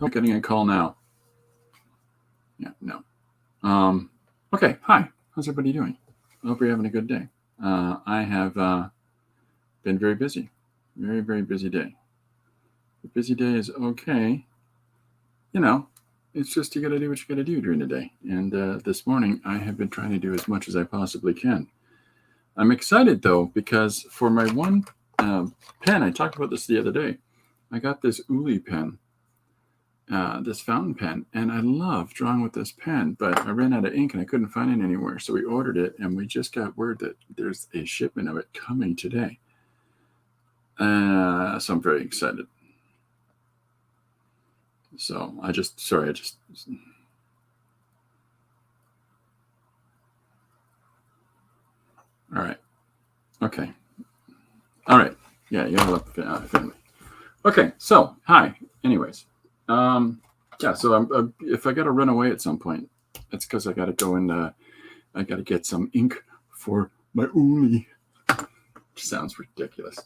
I'm getting a call now. Yeah, no. Okay, hi. How's everybody doing? I hope you're having a good day. I have been very busy. Very, very busy day. A busy day is okay. You know, it's just you got to do what you got to do during the day. And this morning, I have been trying to do as much as I possibly can. I'm excited, though, because for my one pen, I talked about this the other day, I got this Uli pen. This fountain pen, and I love drawing with this pen, but I ran out of ink and I couldn't find it anywhere. So we ordered it, and we just got word that there's a shipment of it coming today. So I'm very excited. So I just. All right. Okay. All right. Yeah, you have a family. Okay. So hi. Anyways. Yeah, so if I got to run away at some point, it's because I got to go and I got to get some ink for my Uli. Sounds ridiculous.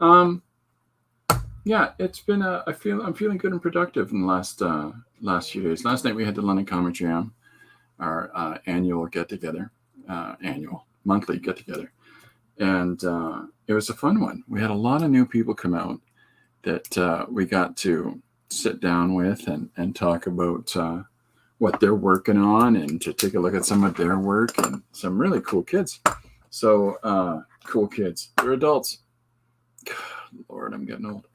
Yeah, it's been I'm feeling good and productive in the last few days. Last night we had the London Comic Jam, our annual get-together, monthly get-together, and it was a fun one. We had a lot of new people come out that we got to sit down with and talk about what they're working on and to take a look at some of their work, and some really cool kids. So cool kids. They're adults. God, Lord, I'm getting old.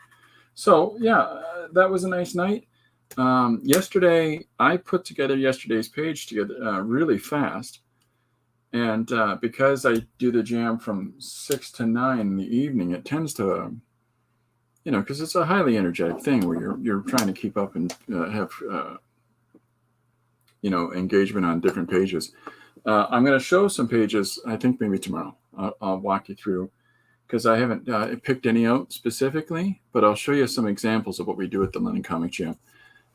So yeah, that was a nice night. Yesterday, I put together yesterday's page together really fast. And because I do the jam from 6 to 9 in the evening, it tends to because it's a highly energetic thing where you're trying to keep up and have engagement on different pages. I'm going to show some pages. I think maybe tomorrow. I'll walk you through, because I haven't picked any out specifically, but I'll show you some examples of what we do at the London Comic Jam.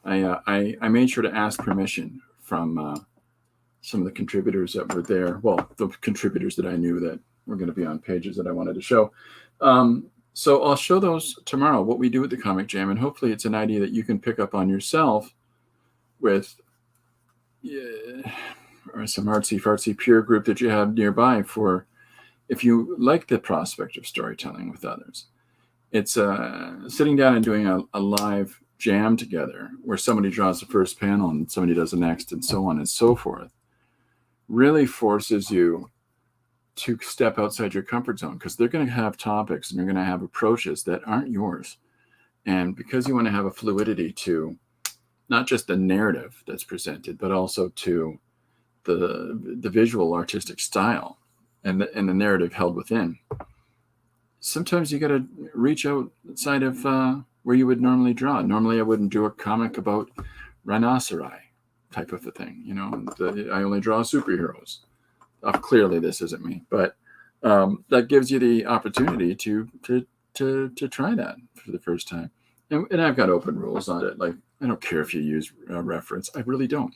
I made sure to ask permission from some of the contributors that were there. Well, the contributors that I knew that were going to be on pages that I wanted to show. So I'll show those tomorrow, what we do at the Comic Jam, and hopefully it's an idea that you can pick up on yourself with or some artsy-fartsy peer group that you have nearby for if you like the prospect of storytelling with others. It's sitting down and doing a live jam together where somebody draws the first panel and somebody does the next and so on and so forth. Really forces you to step outside your comfort zone, because they're going to have topics and they're going to have approaches that aren't yours. And because you want to have a fluidity to not just the narrative that's presented, but also to the visual artistic style and the narrative held within, sometimes you got to reach outside of where you would normally draw. Normally I wouldn't do a comic about rhinoceri type of a thing. I only draw superheroes. Clearly this isn't me, but that gives you the opportunity to try that for the first time. And I've got open rules on it. Like, I don't care if you use reference. I really don't.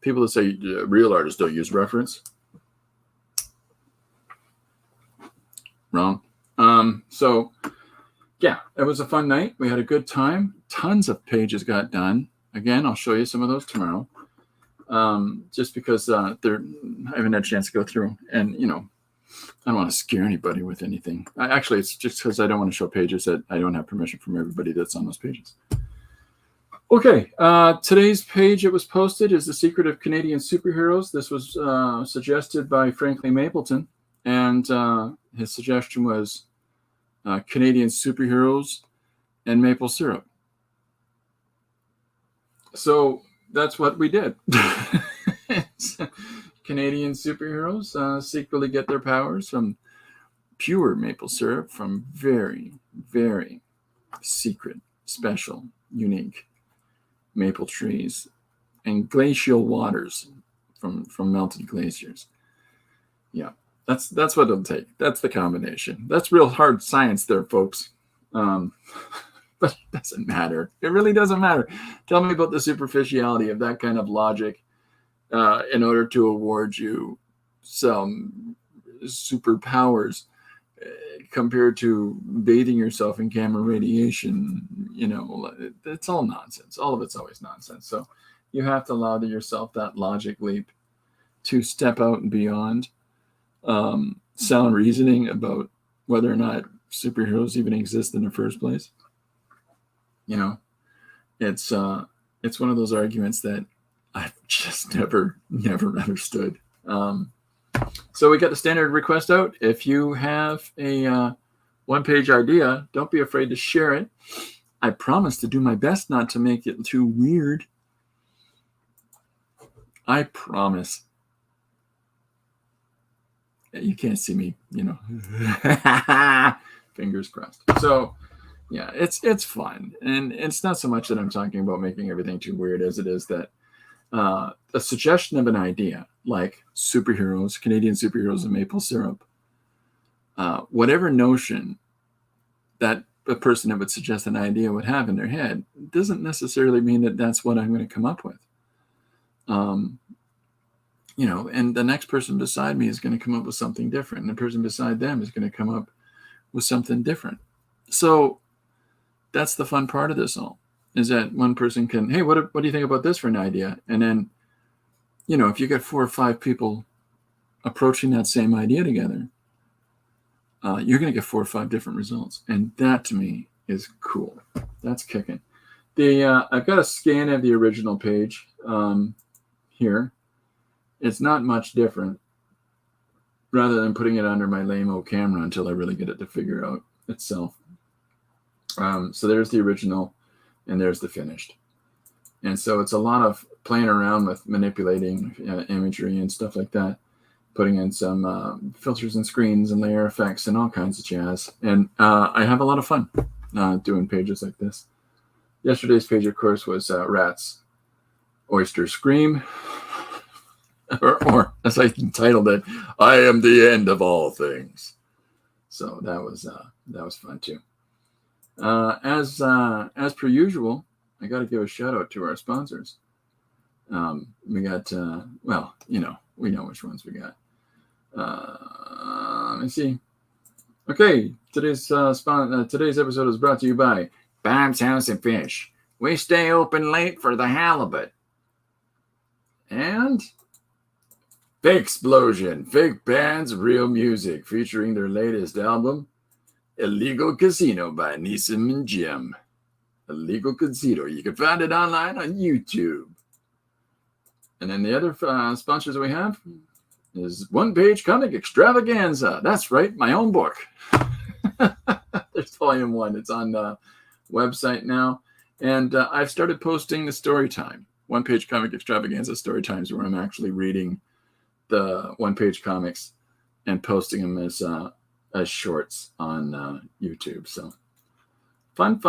People that say real artists don't use reference. Wrong. So yeah, it was a fun night. We had a good time. Tons of pages got done. Again, I'll show you some of those tomorrow. Just because I haven't had a chance to go through, and I don't want to scare anybody with anything. Actually, it's just because I don't want to show pages that I don't have permission from everybody that's on those pages. Okay, today's page that was posted is The Secret of Canadian Superheroes. This was suggested by Franklin Mapleton, and his suggestion was Canadian superheroes and maple syrup. So that's what we did. Canadian superheroes secretly get their powers from pure maple syrup from very, very secret, special, unique maple trees and glacial waters from melted glaciers. Yeah, that's what it'll take. That's the combination. That's real hard science there, folks. But it doesn't matter. It really doesn't matter. Tell me about the superficiality of that kind of logic in order to award you some superpowers compared to bathing yourself in gamma radiation, it's all nonsense. All of it's always nonsense. So you have to allow yourself that logic leap to step out and beyond sound reasoning about whether or not superheroes even exist in the first place. It's one of those arguments that I've just never understood. So we got the standard request out. If you have a one-page idea, don't be afraid to share it. I promise to do my best not to make it too weird. I promise. You can't see me, Fingers crossed. So, yeah, it's fun. And it's not so much that I'm talking about making everything too weird as it is that a suggestion of an idea, like superheroes, Canadian superheroes and maple syrup, whatever notion that a person that would suggest an idea would have in their head doesn't necessarily mean that that's what I'm going to come up with. And the next person beside me is going to come up with something different. And the person beside them is going to come up with something different. So that's the fun part of this all, is that one person can, hey, what do you think about this for an idea? And then, if you get 4 or 5 people approaching that same idea together, you're going to get 4 or 5 different results. And that to me is cool. That's kicking. I've got a scan of the original page here. It's not much different, rather than putting it under my lame-o camera until I really get it to figure out itself. So there's the original, and there's the finished. And so it's a lot of playing around with manipulating imagery and stuff like that, putting in some filters and screens and layer effects and all kinds of jazz. And I have a lot of fun doing pages like this. Yesterday's page, of course, was Rat's Oyster Scream. or as I entitled it, I am the end of all things. So that was fun too. As per usual, I got to give a shout out to our sponsors. We got we know which ones we got. Let me see. Okay, today's episode is brought to you by Bob's House and Fish. We stay open late for the halibut. And Fake Explosion, fake bands, real music, featuring their latest album, Illegal Casino by Neeson and Jim. Illegal Casino. You can find it online on YouTube. And then the other sponsors we have is One Page Comic Extravaganza. That's right, my own book. There's volume 1. It's on the website now. And I've started posting the story time. One Page Comic Extravaganza story times, where I'm actually reading the one-page comics and posting them as shorts on YouTube. So fun.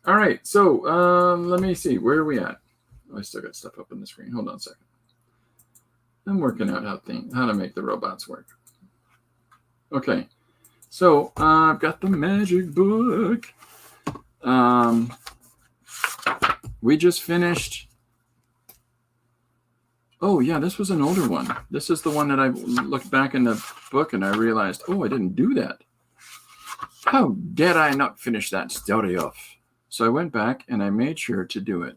All right, so let me see. Where are we at? Oh, I still got stuff up on the screen. Hold on a second. I'm working out how to make the robots work. Okay, so I've got the magic book. We just finished. Oh, yeah, this was an older one. This is the one that I looked back in the book and I realized, I didn't do that. How dare I not finish that story off? So I went back and I made sure to do it.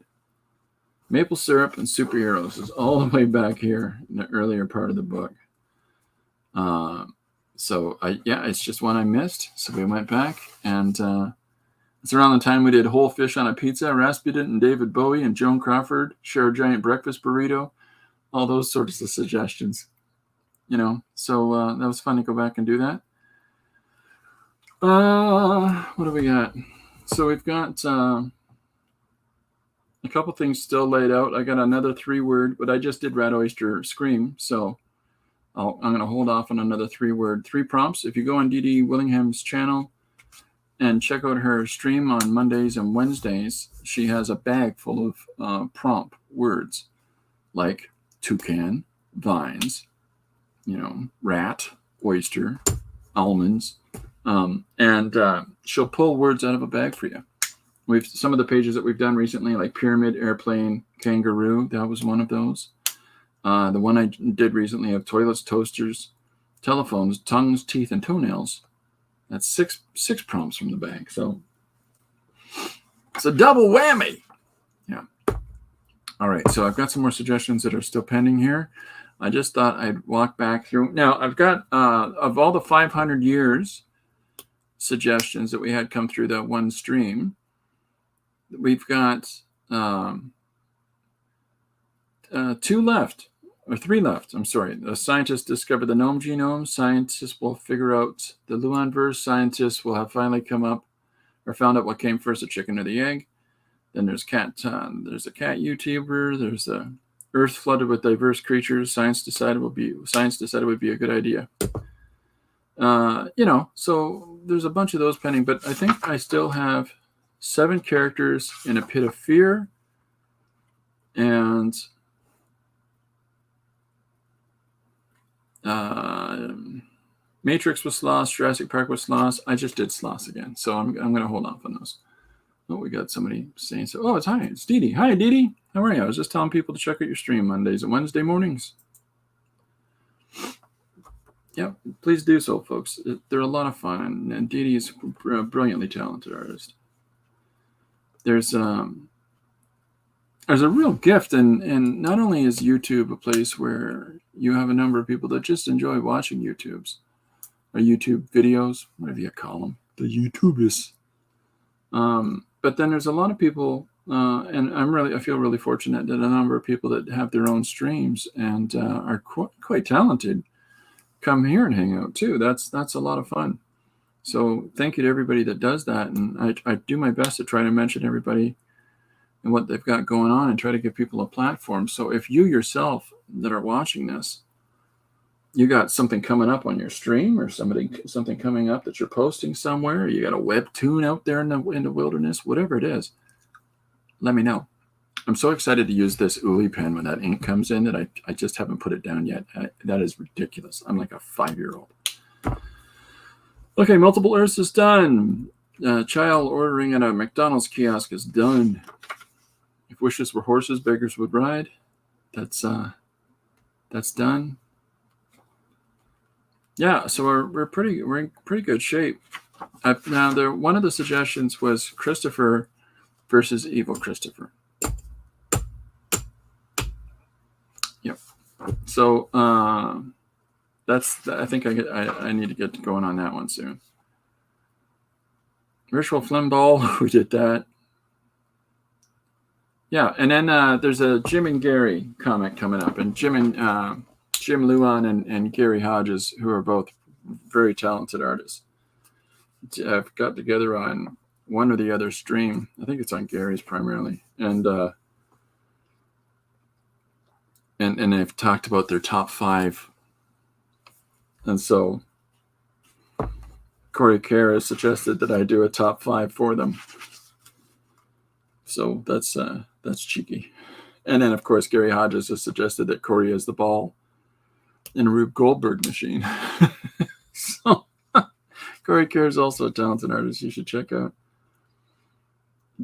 Maple Syrup and Superheroes is all the way back here in the earlier part of the book. It's just one I missed. So we went back, and it's around the time we did Whole Fish on a Pizza. Rasputin and David Bowie and Joan Crawford share a giant breakfast burrito. All those sorts of suggestions, So that was fun to go back and do that. What do we got? So we've got a couple things still laid out. I got another 3-word, but I just did Rat Oyster Scream, so I'm going to hold off on another 3-word, 3 prompts. If you go on Dee Dee Willingham's channel and check out her stream on Mondays and Wednesdays, she has a bag full of prompt words like toucan, vines, rat, oyster, almonds, and she'll pull words out of a bag for you. Some of the pages that we've done recently, like pyramid, airplane, kangaroo, that was one of those. The one I did recently of toilets, toasters, telephones, tongues, teeth, and toenails. That's six prompts from the bag. So it's a double whammy. Yeah. All right. So I've got some more suggestions that are still pending here. I just thought I'd walk back through. Now, I've got, of all the 500 years suggestions that we had come through that one stream, we've got 2 left, or 3 left. I'm sorry. The scientists discovered the gnome genome. Scientists will figure out the Luan verse. Scientists will have finally come up or found out what came first, the chicken or the egg. Then there's a cat YouTuber. There's a Earth flooded with diverse creatures. Science decided would be a good idea. So there's a bunch of those pending, but I think I still have 7 characters in a pit of fear, and Matrix was lost, Jurassic Park was lost. I just did Sloss again, so I'm going to hold off on those. Oh, we got somebody saying so. Oh, it's Dee Dee. Hi, Dee Dee. How are you? I was just telling people to check out your stream Mondays and Wednesday mornings. Yeah, please do so, folks. They're a lot of fun, and Dee Dee is a brilliantly talented artist. There's a real gift, and not only is YouTube a place where you have a number of people that just enjoy watching YouTube videos, whatever you call them, the YouTubers. But then there's a lot of people, and I feel really fortunate that a number of people that have their own streams and are quite talented come here and hang out too. That's a lot of fun. So thank you to everybody that does that, and I do my best to try to mention everybody and what they've got going on and try to give people a platform. So if you yourself that are watching this, you got something coming up on your stream or something coming up that you're posting somewhere, or you got a webtoon out there in the wilderness, whatever it is, let me know. I'm so excited to use this Uli pen when that ink comes in that I just haven't put it down yet. That is ridiculous. I'm like a 5-year-old. Okay, multiple Earths is done. Child ordering at a McDonald's kiosk is done. If wishes were horses, beggars would ride. That's done. Yeah, so we're in pretty good shape. Now, one of the suggestions was Christopher versus Evil Christopher. Yep. So I think I need to get going on that one soon. Ritual Flimball, we did that. Yeah, and then there's a Jim and Gary comic coming up, and Jim Luan and Gary Hodges, who are both very talented artists, have got together on one or the other stream. I think it's on Gary's primarily, and they've talked about their top 5. And so Corey Kerr has suggested that I do a top 5 for them. So that's cheeky. And then, of course, Gary Hodges has suggested that Corey is the ball in a Rube Goldberg machine. So Corey Kerr is also a talented artist you should check out.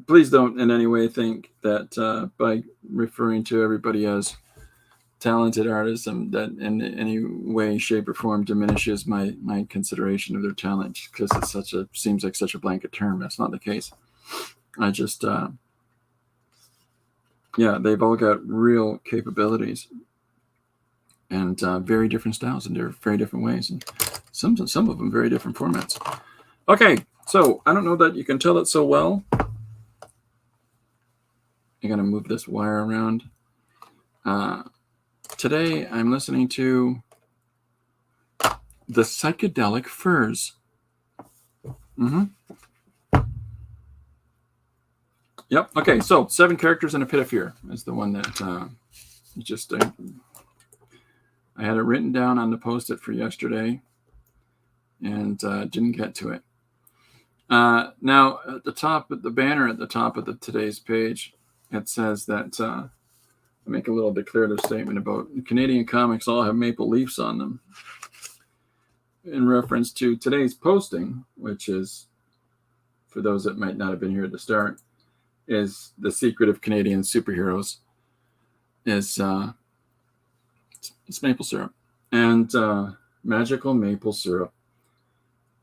Please don't in any way think that by referring to everybody as talented artists and that in any way, shape, or form diminishes my consideration of their talent, because it seems like such a blanket term. That's not the case. I just they've all got real capabilities and very different styles, and they're very different ways, and some of them very different formats. Okay, so I don't know that you can tell it so well. I'm gonna move this wire around. Today I'm listening to the Psychedelic Furs. Yep. Okay. So 7 characters in a pit of fear is the one that I had it written down on the Post-it for yesterday, and didn't get to it. Now at the top, the banner at the top of today's page, it says that I make a little declarative statement about Canadian comics all have maple leaves on them, in reference to today's posting, which is, for those that might not have been here at the start, is the secret of Canadian superheroes is it's maple syrup. And magical maple syrup.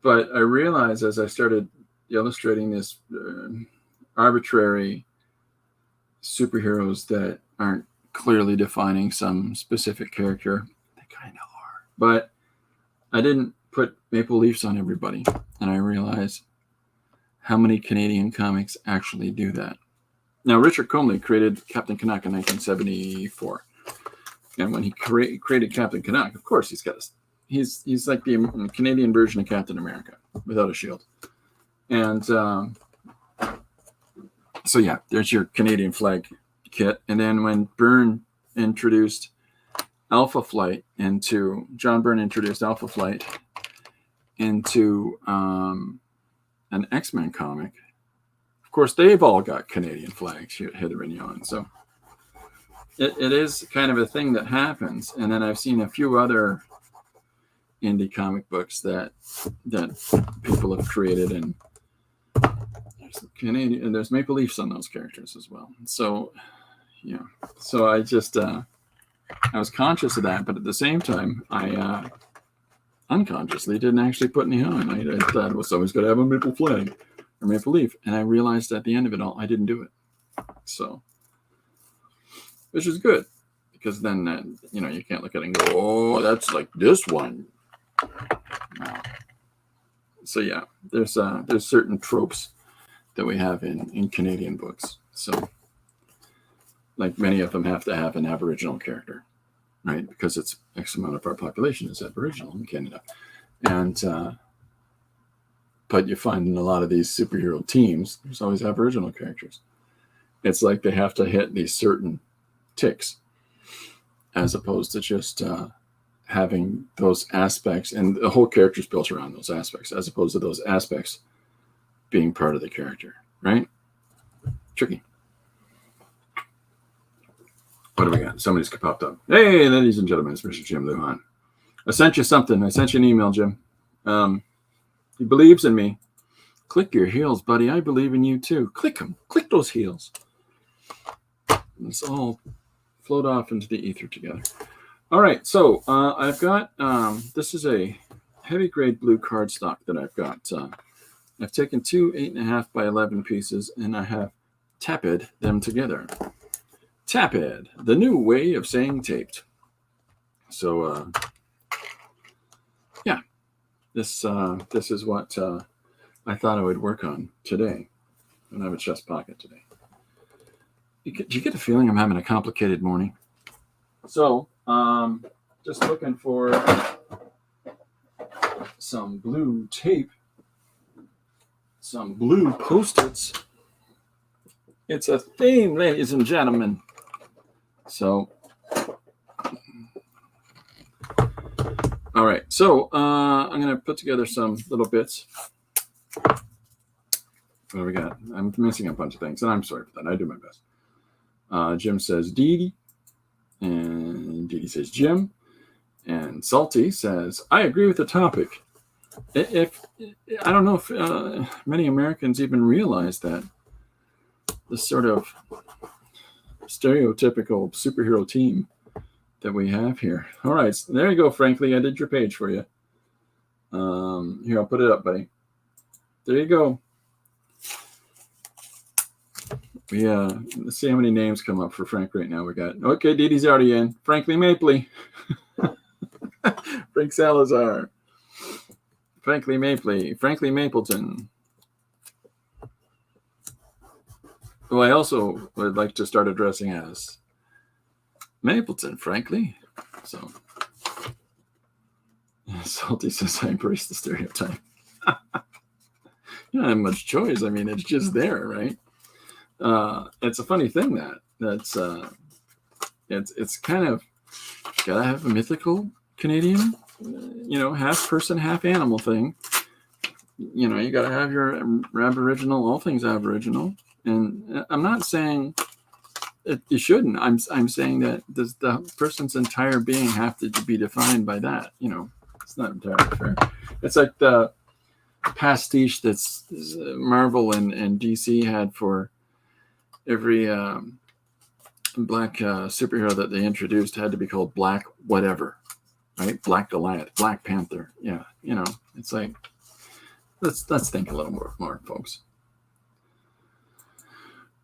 But I realized as I started illustrating this arbitrary superheroes that aren't clearly defining some specific character, they kind of are. But I didn't put maple leaves on everybody. And I realized how many Canadian comics actually do that. Now, Richard Comley created Captain Canuck in 1974. And when he created Captain Canuck, of course, he's like the Canadian version of Captain America without a shield. And so, yeah, there's your Canadian flag kit. And then when John Byrne introduced Alpha Flight into an X-Men comic, of course, they've all got Canadian flags hither and yon. So it is kind of a thing that happens. And then I've seen a few other indie comic books that people have created, and there's Canadian, and there's maple leafs on those characters as well. So, yeah. So I just I was conscious of that, but at the same time, I unconsciously didn't actually put any on. I thought, well, someone's got to have a maple flag or maple leaf, and I realized at the end of it all, I didn't do it. So, which is good, because then you can't look at it and go, oh, that's like this one. No. So yeah, there's certain tropes that we have in Canadian books. So, like, many of them have to have an Aboriginal character, right? Because it's X amount of our population is Aboriginal in Canada. And but you find in a lot of these superhero teams, there's always Aboriginal characters. It's like they have to hit these certain ticks, as opposed to just having those aspects, and the whole character is built around those aspects, as opposed to those aspects being part of the character, right? Tricky. What do we got? Somebody's popped up. Hey, ladies and gentlemen, it's Mr. Jim Luhan. I sent you something. I sent you an email, Jim. He believes in me. Click your heels, buddy. I believe in you too. Click them. Click those heels. Let's all float off into the ether together. All right. So I've got, this is a heavy grade blue cardstock that I've got. I've taken two 8.5 by 11 pieces, and I have tapped them together. Tapped, the new way of saying taped. So, yeah, this is what I thought I would work on today. I don't have a chest pocket today. Do you get a feeling I'm having a complicated morning? So, just looking for some blue tape, some blue Post-its. It's a theme, ladies and gentlemen. So, all right. So I'm going to put together some little bits. What do we got? I'm missing a bunch of things, and I'm sorry for that. I do my best. Jim says Dee Dee, and Dee Dee says Jim, and Salty says I agree with the topic. If I don't know if many Americans even realize that this sort of stereotypical superhero team that we have here. All right, so there you go, Frankly. I did your page for you. Here, I'll put it up, buddy. There you go. Let's see how many names come up for Frank right now. We got, okay, Dee Dee's already in. Frankly Mapley. Frank Salazar. Frankly Mapley. Frankly Mapleton. Who I also would like to start addressing as Mapleton, frankly. So, Salty says, I embrace the stereotype. You don't have much choice. I mean, it's just there, right? It's a funny thing that's it's kind of gotta have a mythical Canadian, half person, half animal thing. You gotta have your Aboriginal, all things Aboriginal. And I'm not saying you shouldn't. I'm saying that does the person's entire being have to be defined by that? It's not entirely fair. It's like the pastiche that's Marvel and DC had for every black superhero that they introduced had to be called Black whatever. right? Black Goliath, Black Panther. Yeah, it's like let's think a little more, folks.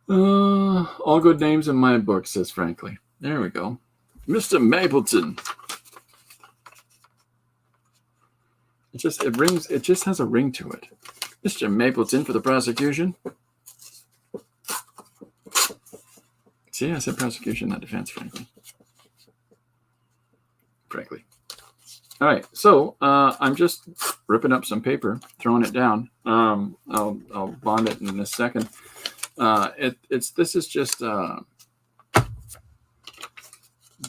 All good names in my book, says Frankly. There we go. Mr. Mapleton. It rings. It just has a ring to it. Mr. Mapleton for the prosecution. See, I said prosecution, not defense, frankly. All right, so I'm just ripping up some paper, throwing it down. I'll bond it in a second. This is just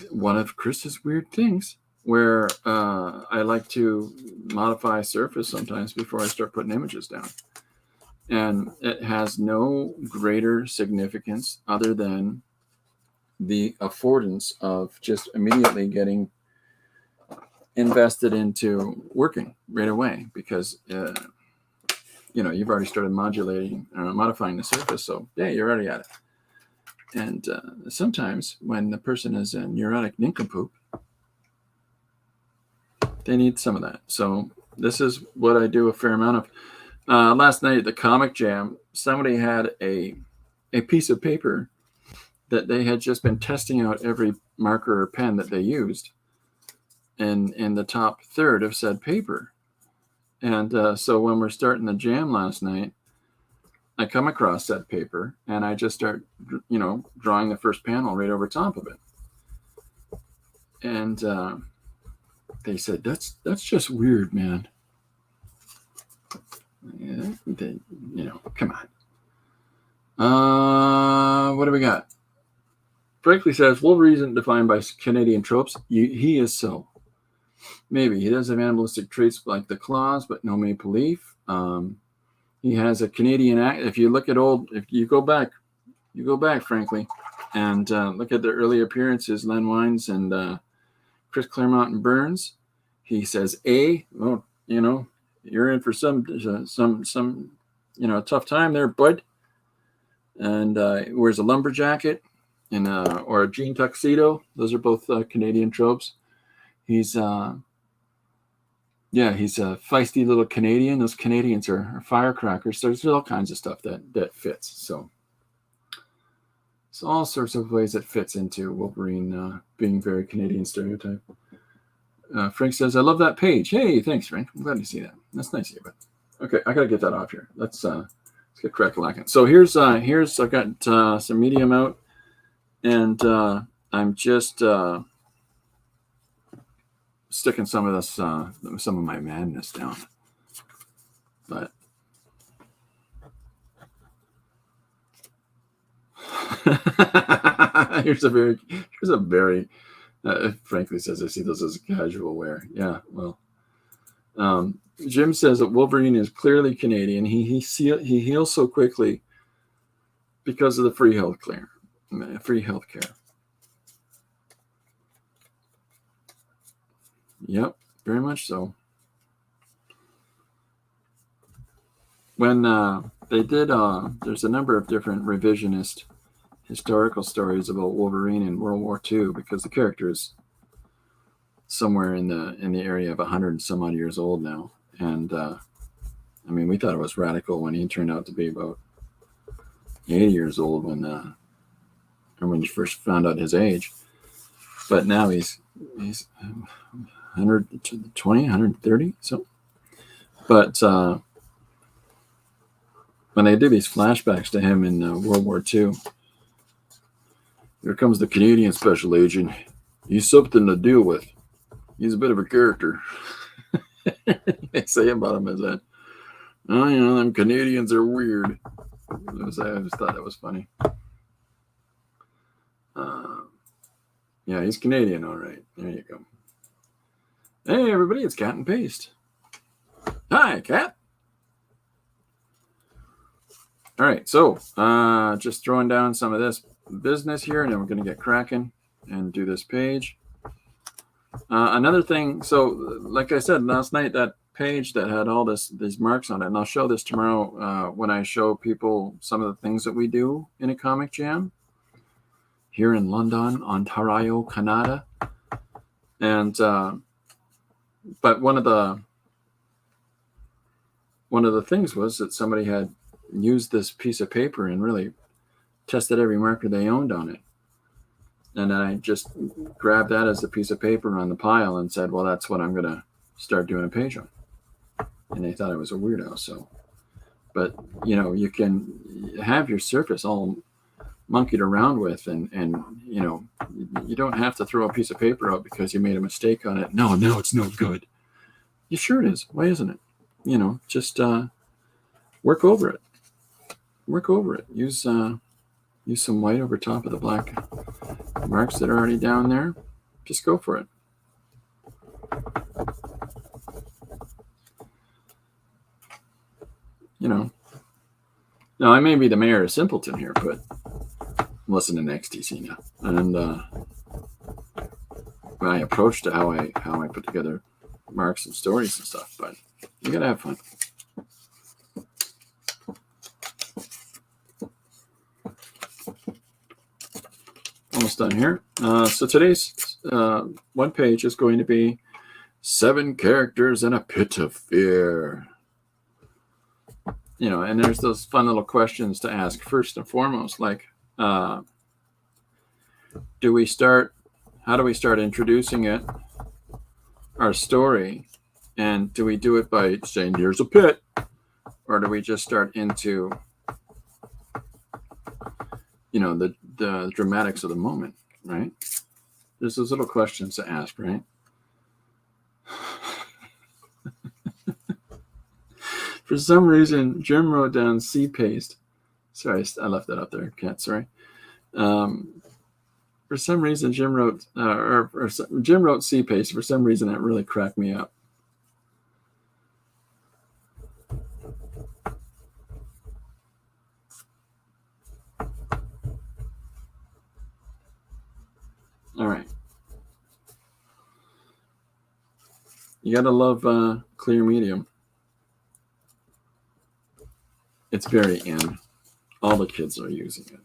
one of Chris's weird things where I like to modify Surface sometimes before I start putting images down. And it has no greater significance other than the affordance of just immediately getting invested into working right away, because you've already started modifying the surface, so yeah, you're already at it. And sometimes when the person is a neurotic nincompoop, they need some of that. So this is what I do a fair amount of. Last night at the Comic Jam, somebody had a piece of paper that they had just been testing out every marker or pen that they used in the top third of said paper. And so when we're starting the jam last night, I come across that paper and I just start, drawing the first panel right over top of it. And they said, that's just weird, man. Yeah, come on. What do we got? Frankly says, Wolverine isn't defined by Canadian tropes. He is so. Maybe. He does have animalistic traits like the claws, but no maple leaf. He has a Canadian accent. If you look at if you go back, frankly, and look at the early appearances, Len Wines and Chris Claremont and Burns. He says, you're in for some tough time there, bud. And wears a lumber jacket or a jean tuxedo. Those are both Canadian tropes. He's a feisty little Canadian. Those Canadians are firecrackers. So there's all kinds of stuff that fits. So it's all sorts of ways that fits into Wolverine being very Canadian stereotype. Frank says, I love that page. Hey, thanks, Frank. I'm glad to see that. That's nice of you. But okay, I got to get that off here. Let's get crack-a-lackin'. So here's I've got some medium out, and I'm just sticking some of my madness down. But here's a very frankly says, I see those as casual wear. Yeah, well, Jim says that Wolverine is clearly Canadian. He heals so quickly because of the free healthcare. Yep, very much so. When they did, there's a number of different revisionist historical stories about Wolverine in World War II, because the character is somewhere in the area of 100 and some odd years old now. And we thought it was radical when he turned out to be about 80 years old when you first found out his age. But now he's 120, 130. So, but when they did these flashbacks to him in World War II, here comes the Canadian special agent. He's something to deal with. He's a bit of a character. They say about him as that. Oh, them Canadians are weird. I just thought that was funny. Yeah, he's Canadian, all right. There you go. Hey, everybody, it's Cat and Paste. Hi, Cat. All right, so just throwing down some of this business here, and then we're going to get cracking and do this page. Another thing, so like I said last night, that page that had all these marks on it, and I'll show this tomorrow when I show people some of the things that we do in a comic jam here in London, Ontario, Canada. And But one of the things was that somebody had used this piece of paper and really tested every marker they owned on it. And I just grabbed that as a piece of paper on the pile and said, well, that's what I'm going to start doing a page on. And they thought I was a weirdo. So, but you can have your surface all monkeyed around with, and you don't have to throw a piece of paper out because you made a mistake on it. No, it's no good. You sure it is. Why isn't it? Just work over it. Work over it. Use some white over top of the black marks that are already down there. Just go for it. Now I may be the mayor of Simpleton here, but I'm listening to XTC now, and my approach to how I put together marks and stories and stuff. But you gotta have fun. Almost done here. So today's one page is going to be 7 characters in a pit of fear. And there's those fun little questions to ask first and foremost, like, how do we start introducing our story, and do we do it by saying, here's a pit, or do we just start into, the dramatics of the moment, right? There's those little questions to ask, right? For some reason, Jim wrote down sea paste. Sorry, I left that up there. Cat, sorry. For some reason, Jim wrote Jim wrote sea paste. For some reason, that really cracked me up. All right. You gotta love clear medium. It's very in. All the kids are using it.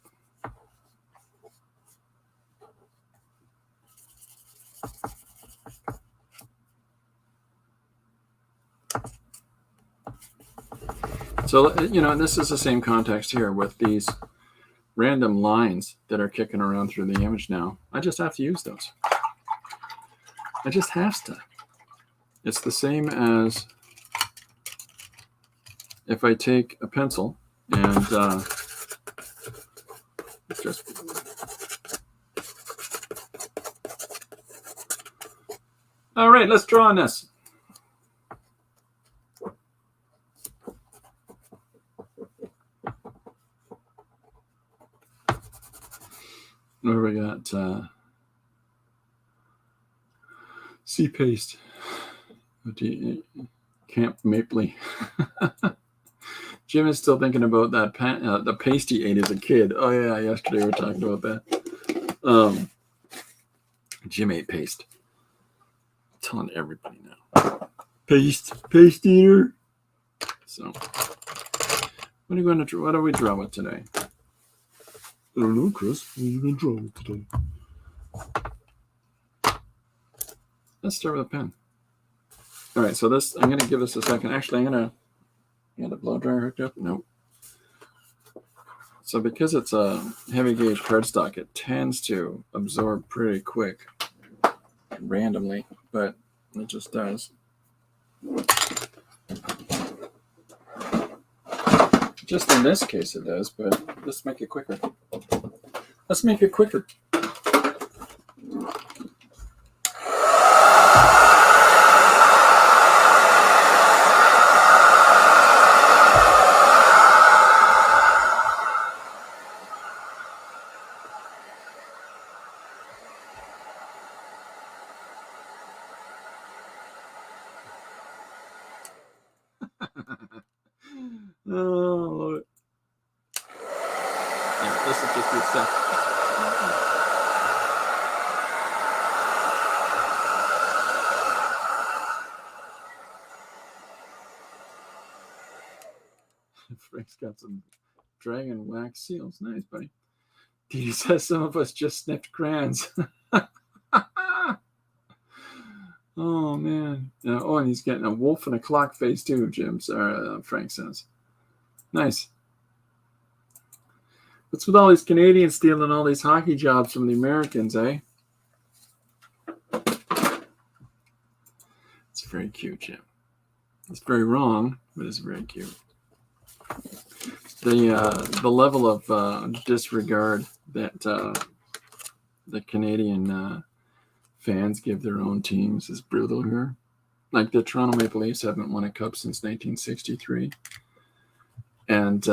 So, this is the same context here with these random lines that are kicking around through the image now. I just have to use those. I just have to. It's the same as if I take a pencil and just all right, let's draw on this. Where we got sea paste, Camp Mapley. Jim is still thinking about that the paste he ate as a kid. Oh yeah, yesterday we were talking about that. Jim ate paste. I'm telling everybody now. Paste eater. So, what are we going to draw? What do we draw with today? I don't know, Chris. What are you going to draw with today? Let's start with a pen. All right, so this, I'm going to give this a second. Actually, I'm going to get a blow dryer hooked up. Nope. So because it's a heavy gauge cardstock, it tends to absorb pretty quick randomly, but it just does. Just in this case it does, but let's make it quicker. Let's make it quicker. Oh, I love it. Yeah, this will just be a sec. Frank's got some dragon wax seals. Nice, buddy. Dee says some of us just sniffed crayons. Oh, man. Oh, and he's getting a wolf and a clock face too, Frank says. Nice. What's with all these Canadians stealing all these hockey jobs from the Americans, eh? It's very cute, Jim. It's very wrong, but it's very cute. The level of disregard that the Canadian fans give their own teams is brutal here. Like the Toronto Maple Leafs haven't won a cup since 1963. And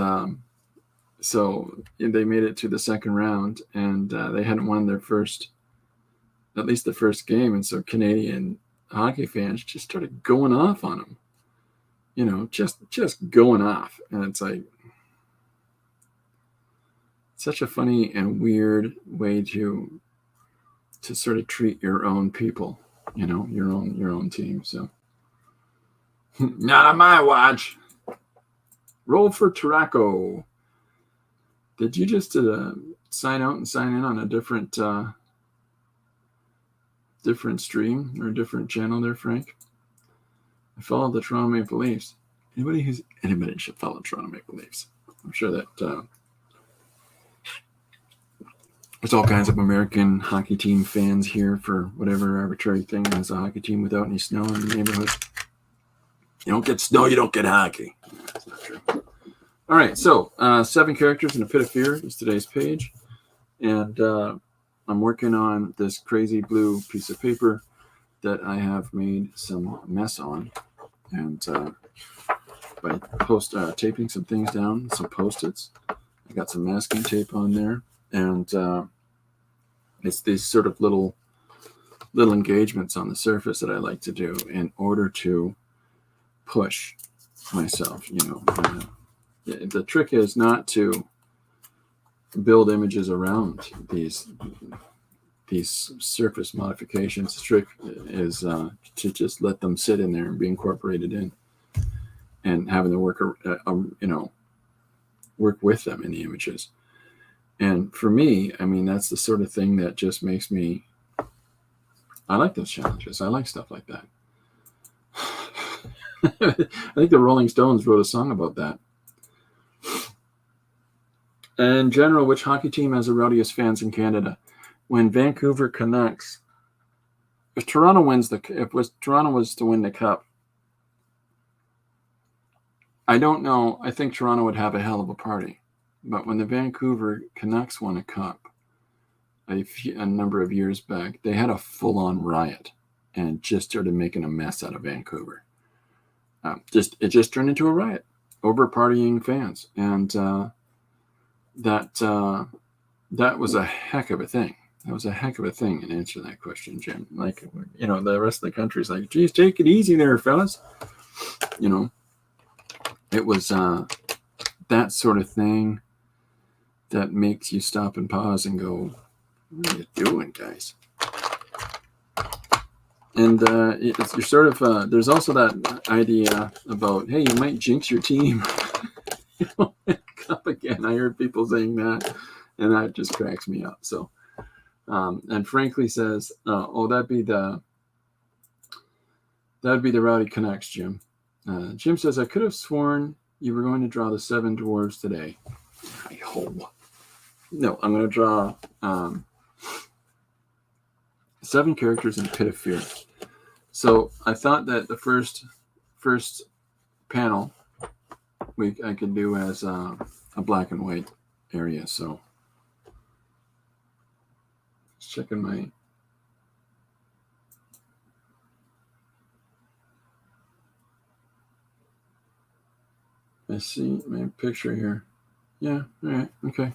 so they made it to the second round, and they hadn't won at least the first game. And so Canadian hockey fans just started going off on them, just going off. And it's like such a funny and weird way to sort of treat your own people, your own team. So not on my watch. Roll for Taraco. Did you just sign out and sign in on a different stream or a different channel there, Frank? I follow the Toronto Maple Leafs. Anybody should follow Toronto Maple Leafs. I'm sure that there's all kinds of American hockey team fans here for whatever arbitrary thing as a hockey team without any snow in the neighborhood. You don't get snow, you don't get hockey. That's not true. All right, so 7 characters in a pit of fear is today's page. And I'm working on this crazy blue piece of paper that I have made some mess on. And by taping some things down, some Post-its. I got some masking tape on there. And it's these sort of little engagements on the surface that I like to do in order to push myself, the trick is not to build images around these surface modifications. The trick is to just let them sit in there and be incorporated in, and having to work with them in the images. And for me, I mean, that's the sort of thing that just makes me. I like those challenges. I like stuff like that. I think the Rolling Stones wrote a song about that. In general, which hockey team has the rowdiest fans in Canada? When Vancouver Canucks, if Toronto was to win the cup, I don't know. I think Toronto would have a hell of a party. But when the Vancouver Canucks won a cup a number of years back, they had a full-on riot and just started making a mess out of Vancouver. It just turned into a riot over partying fans, and that was a heck of a thing. That was a heck of a thing in answer to that question, Jim. Like, the rest of the country's like, geez, take it easy there, fellas. It was that sort of thing that makes you stop and pause and go, what are you doing, guys? And you're sort of, there's also that idea about, hey, you might jinx your team. Cup again. I heard people saying that, and that just cracks me up. So, and frankly says, that'd be the Rowdy Canucks, Jim. Jim says, I could have sworn you were going to draw the 7 dwarves today. I hope. No, I'm going to draw 7 characters in a pit of fear. So I thought that the first panel I could do as a black and white area. So just checking my. I see my picture here. Yeah, all right, okay.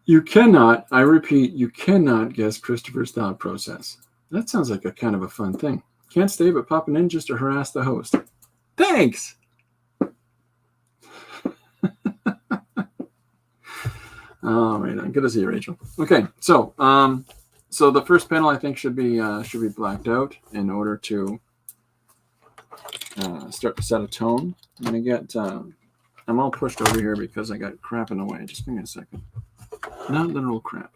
You cannot, I repeat, you cannot guess Christopher's thought process. That sounds like a kind of a fun thing. Can't stay but popping in just to harass the host. Thanks! All right, good to see you, Rachel. Okay, so the first panel I think should be blacked out in order to start to set a tone. I'm gonna get. I'm all pushed over here because I got crap in the way. Just give me a second. Not literal crap.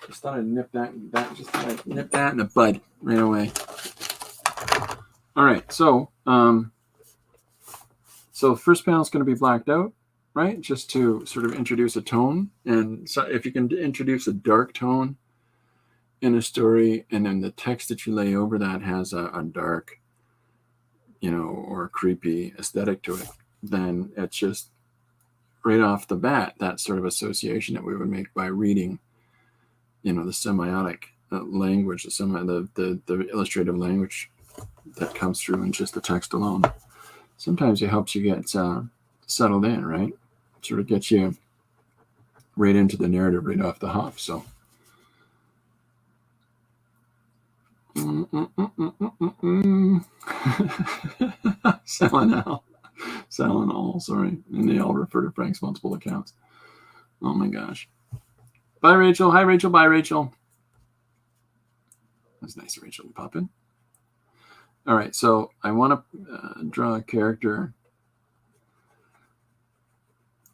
Just thought I'd nip that in the bud right away. All right, so first panel is going to be blacked out, right? Just to sort of introduce a tone, and so if you can introduce a dark tone in a story, and then the text that you lay over that has a dark, or creepy aesthetic to it, then it's just right off the bat that sort of association that we would make by reading, the semiotic language, the illustrative language that comes through in just the text alone. Sometimes it helps you get settled in, right? Sort of gets you right into the narrative right off the hop. So selling all, sorry. And they all refer to Frank's multiple accounts. Oh my gosh. Bye, Rachel. Hi, Rachel. Bye, Rachel. That's nice, Rachel, to pop in. All right, so I want to draw a character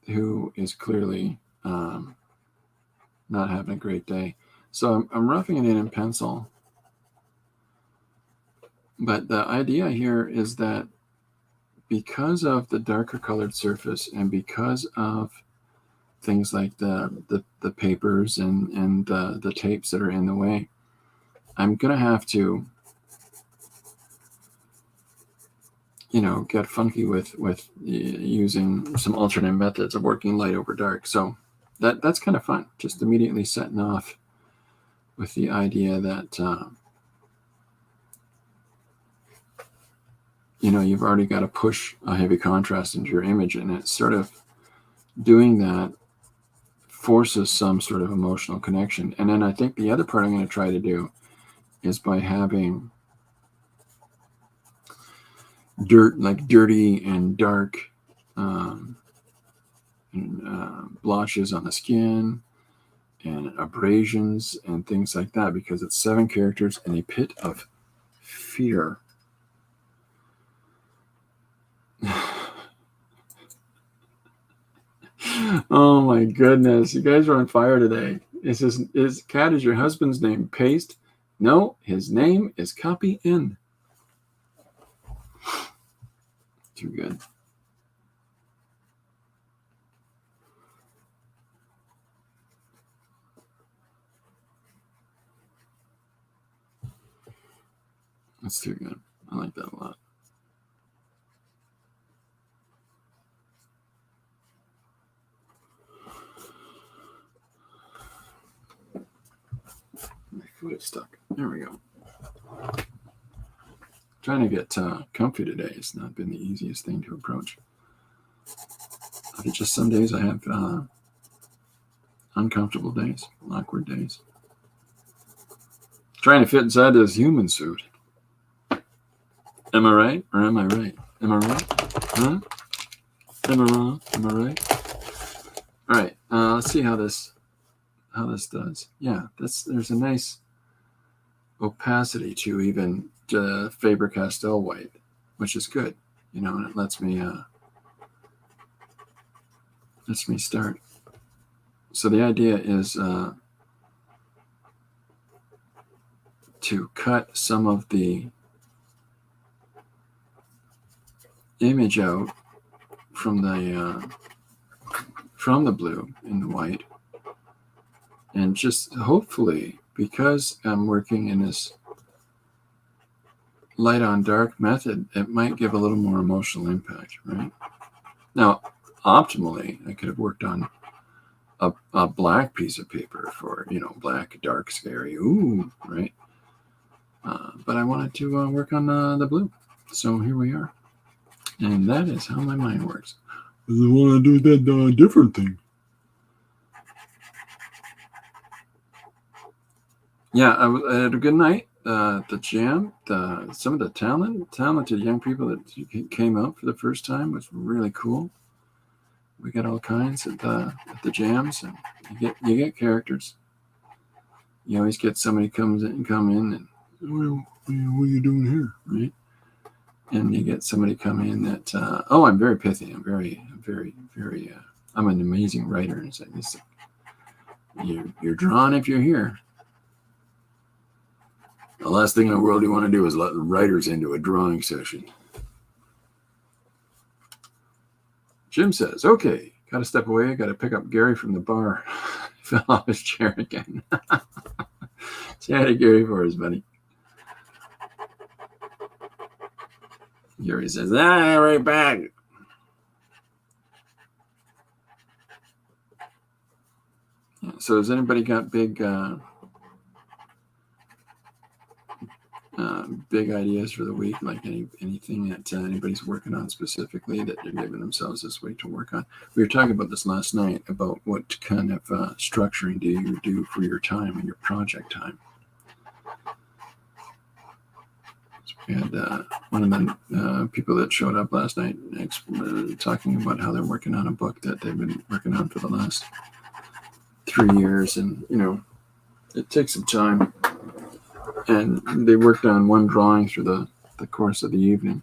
who is clearly not having a great day. So I'm roughing it in pencil. But the idea here is that because of the darker colored surface and because of things like the papers and the tapes that are in the way, I'm going to have to get funky with using some alternate methods of working light over dark. So that's kind of fun, just immediately setting off with the idea that you've already got to push a heavy contrast into your image, and it's sort of doing that forces some sort of emotional connection. And then I think the other part I'm going to try to do is by having dirty and dark blotches on the skin and abrasions and things like that, because it's 7 characters in a pit of fear. Oh my goodness, you guys are on fire today. Cat is your husband's name? Paste? No, his name is copy in. Too good. That's too good. I like that a lot. My foot is stuck. There we go. Trying to get comfy today has not been the easiest thing to approach. Just some days I have uncomfortable days, awkward days. Trying to fit inside this human suit. Am I right or am I right? Am I right? Huh? Am I wrong? Am I right? All right. Let's see how this does. Yeah, there's a nice opacity to even Faber-Castell white, which is good, and it lets me start. So the idea is to cut some of the image out from the blue and the white, and just hopefully, because I'm working in this light on dark method, it might give a little more emotional impact, right? Now, optimally, I could have worked on a black piece of paper for, black, dark, scary, ooh, right? But I wanted to work on the blue. So here we are. And that is how my mind works. I want to do that different thing. Yeah, I had a good night. The jam, some of the talented young people that came out for the first time was really cool. We got all kinds at the jams, and you get characters. You always get somebody come in and, well, what are you doing here, right? And you get somebody come in that I'm very pithy. I'm very, very, very. I'm an amazing writer, and You're drawn if you're here. The last thing in the world you want to do is let the writers into a drawing session. Jim says, okay, got to step away. I got to pick up Gary from the bar. Fell off his chair again. Say hi to Gary for us, buddy. Gary says, right back. Yeah, so has anybody got big ideas for the week? Like anything that anybody's working on specifically that they're giving themselves this week to work on? We were talking about this last night about what kind of structuring do you do for your time and your project time. We had one of the people that showed up last night talking about how they're working on a book that they've been working on for the last 3 years, and it takes some time. And they worked on one drawing through the course of the evening.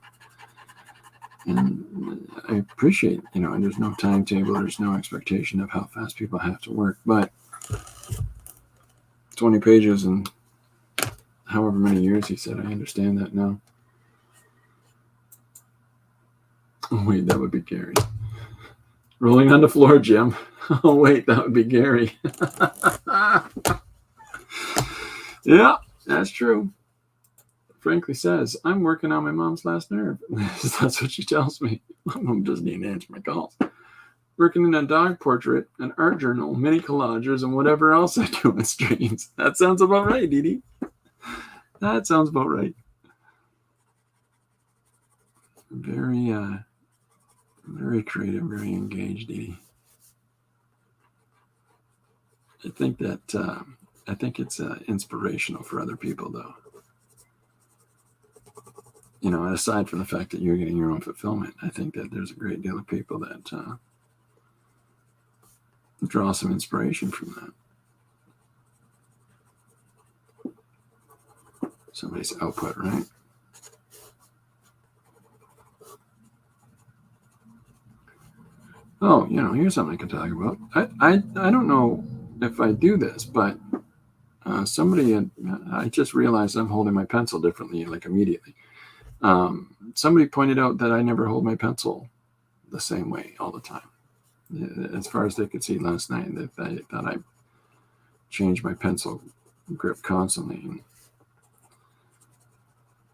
And I appreciate, and there's no timetable, there's no expectation of how fast people have to work, but 20 pages and however many years, he said, I understand that now. Oh, wait, that would be Gary. Rolling on the floor, Jim. Oh, wait, that would be Gary. Yeah, that's true. Frankly says, I'm working on my mom's last nerve. That's what she tells me. My mom doesn't even answer my calls. Working in a dog portrait, an art journal, mini collages, and whatever else I do in streams. That sounds about right, Dee Dee. That sounds about right. Very, very creative, very engaged, Dee Dee. I think it's inspirational for other people, though. Aside from the fact that you're getting your own fulfillment, I think that there's a great deal of people that draw some inspiration from that. Somebody's output, right? Oh, here's something I can talk about. I don't know if I do this, but I just realized I'm holding my pencil differently, like immediately. Somebody pointed out that I never hold my pencil the same way all the time. As far as they could see last night, they thought I changed my pencil grip constantly. And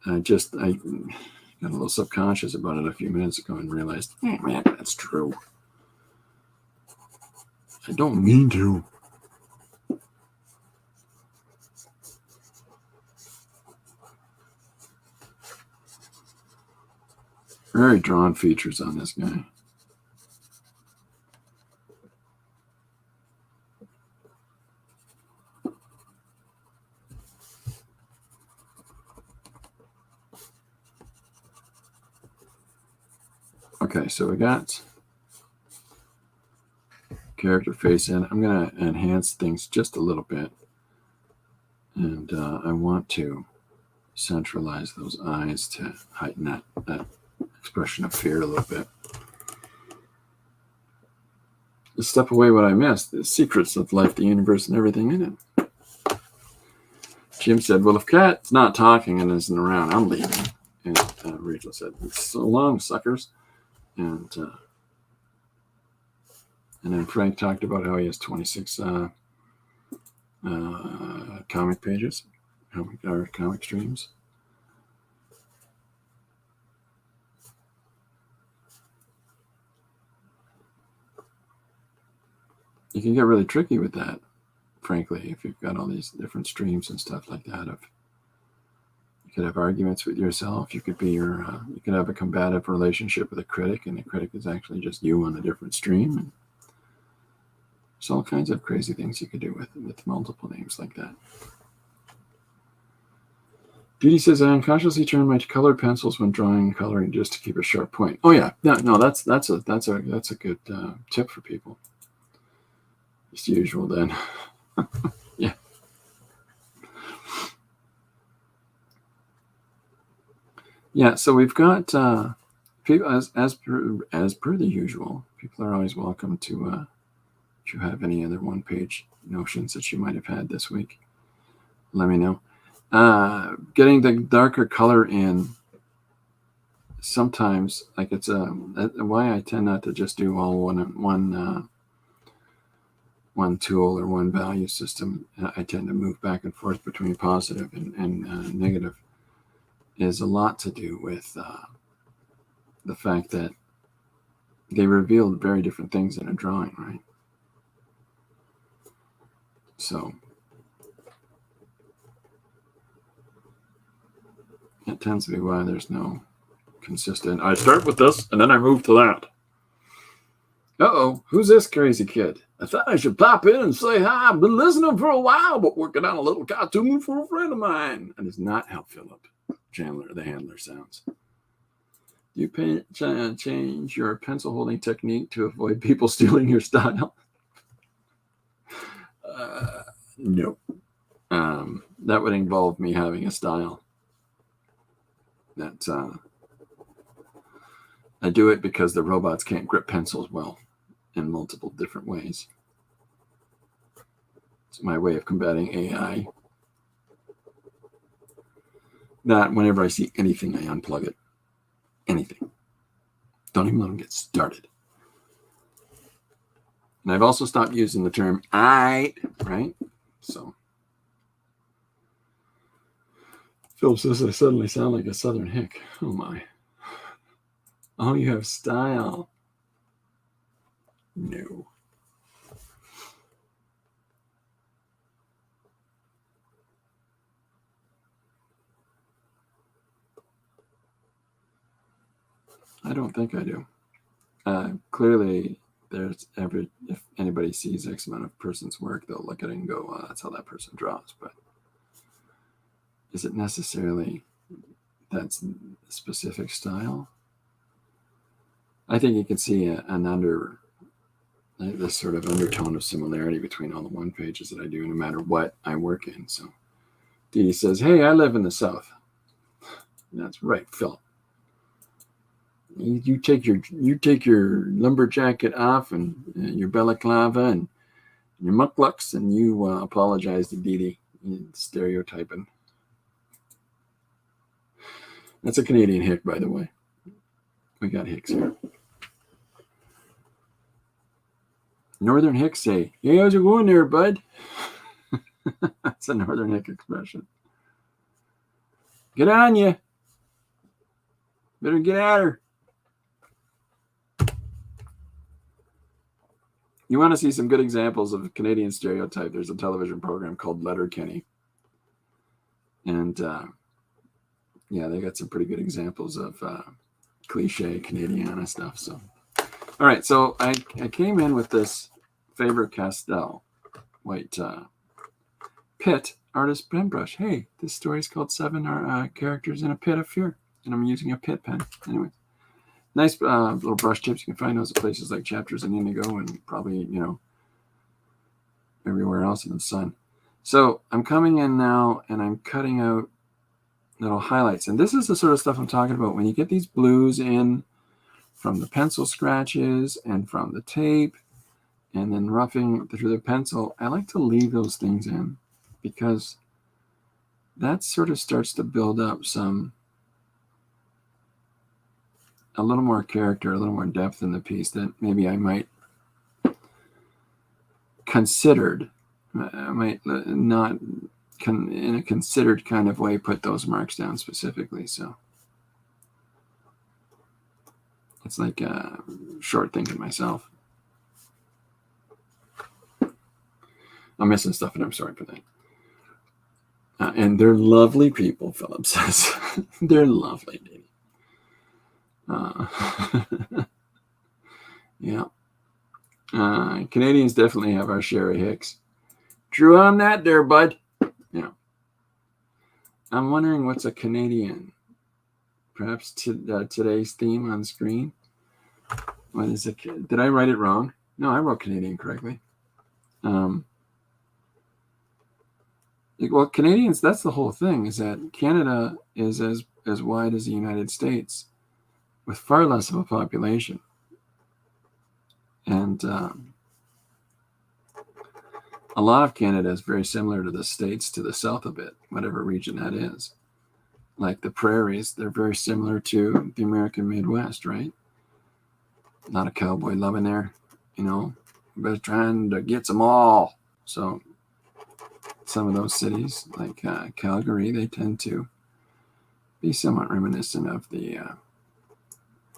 I got a little subconscious about it a few minutes ago and realized, hey, man, that's true. I don't mean to. Very drawn features on this guy. Okay, so we got character face in. I'm going to enhance things just a little bit. And I want to centralize those eyes to heighten that expression of fear a little bit. To step away what I missed, the secrets of life, the universe, and everything in it. Jim said, well, if Kat's not talking and isn't around, I'm leaving. And Rachel said, so long, suckers. And then Frank talked about how he has 26 comic pages, comic streams. You can get really tricky with that, frankly, if you've got all these different streams and stuff like that. You could have arguments with yourself. You could be you could have a combative relationship with a critic, and the critic is actually just you on a different stream. And there's all kinds of crazy things you could do with multiple names like that. Judy says, I unconsciously turn my colored pencils when drawing and coloring just to keep a sharp point. Oh yeah, no, that's a good tip for people. It's usual then. Yeah. Yeah, so we've got people as per the usual. People are always welcome to If you have any other one-page notions that you might have had this week, let me know. Getting the darker color in sometimes, like it's why I tend not to just do all one tool or one value system. I tend to move back and forth between positive and negative. Is a lot to do with the fact that they revealed very different things in a drawing, right? So it tends to be why there's no consistent. I start with this and then I move to that. Uh-oh, who's this crazy kid? I thought I should pop in and say hi. I've been listening for a while, but working on a little cartoon for a friend of mine. That is not how Philip Chandler, the handler, sounds. Do you change your pencil holding technique to avoid people stealing your style? No. That would involve me having a style. That I do it because the robots can't grip pencils well in multiple different ways. It's my way of combating AI. That whenever I see anything, I unplug it. Anything. Don't even let them get started. And I've also stopped using the term right? So Phil says I suddenly sound like a Southern hick. Oh my. Oh, you have style. No. I don't think I do. Clearly, if anybody sees X amount of person's work, they'll look at it and go, that's how that person draws. But is it necessarily that's a specific style? I think you can see this sort of undertone of similarity between all the one pages that I do, no matter what I work in. So Dee says, hey, I live in the South. That's right, Philip. You take your lumber jacket off and your balaclava and your mukluks, and you apologize to Dee. Stereotyping. That's a Canadian hick, by the way. We got hicks here. Northern hicks say, hey, how's it going there, bud? That's a Northern hick expression. Get on ya. Better get at her. You want to see some good examples of Canadian stereotype? There's a television program called Letterkenny. And they got some pretty good examples of cliche Canadiana stuff. So, all right. So I came in with this Faber-Castell white pit artist pen brush. Hey, this story is called 7 Characters in a Pit of Fear. And I'm using a pit pen. Anyway. Nice little brush tips. You can find those at places like Chapters and Indigo and probably, everywhere else in the sun. So I'm coming in now and I'm cutting out little highlights. And this is the sort of stuff I'm talking about. When you get these blues in from the pencil scratches and from the tape and then roughing through the pencil, I like to leave those things in because that sort of starts to build up a little more character, a little more depth in the piece that maybe I might not in a considered kind of way put those marks down specifically. So it's like short thinking myself. I'm missing stuff and I'm sorry for that. And they're lovely people, Philip says. They're lovely, Dee. Yeah. Canadians definitely have our share of hicks. True on that there, bud. Yeah. I'm wondering what's a Canadian. Perhaps today's theme on screen. What is it? Did I write it wrong? No, I wrote Canadian correctly. Well, Canadians, that's the whole thing, is that Canada is as wide as the United States with far less of a population. And a lot of Canada is very similar to the States to the south of it, whatever region that is. Like the prairies, they're very similar to the American Midwest, right? A lot of cowboy love in there, but trying to get them all. So some of those cities, like Calgary, they tend to be somewhat reminiscent of the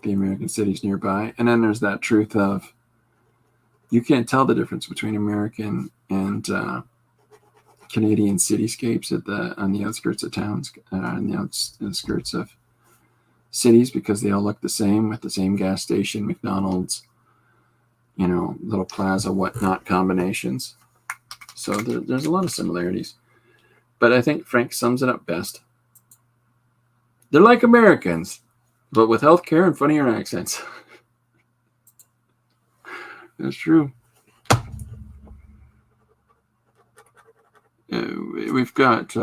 American cities nearby. And then there's that truth of you can't tell the difference between American and Canadian cityscapes on the outskirts of towns, on the outskirts of cities, because they all look the same, with the same gas station, McDonald's, little plaza, whatnot combinations. So there's a lot of similarities. But I think Frank sums it up best. They're like Americans, but with healthcare and funnier accents. That's true. We've got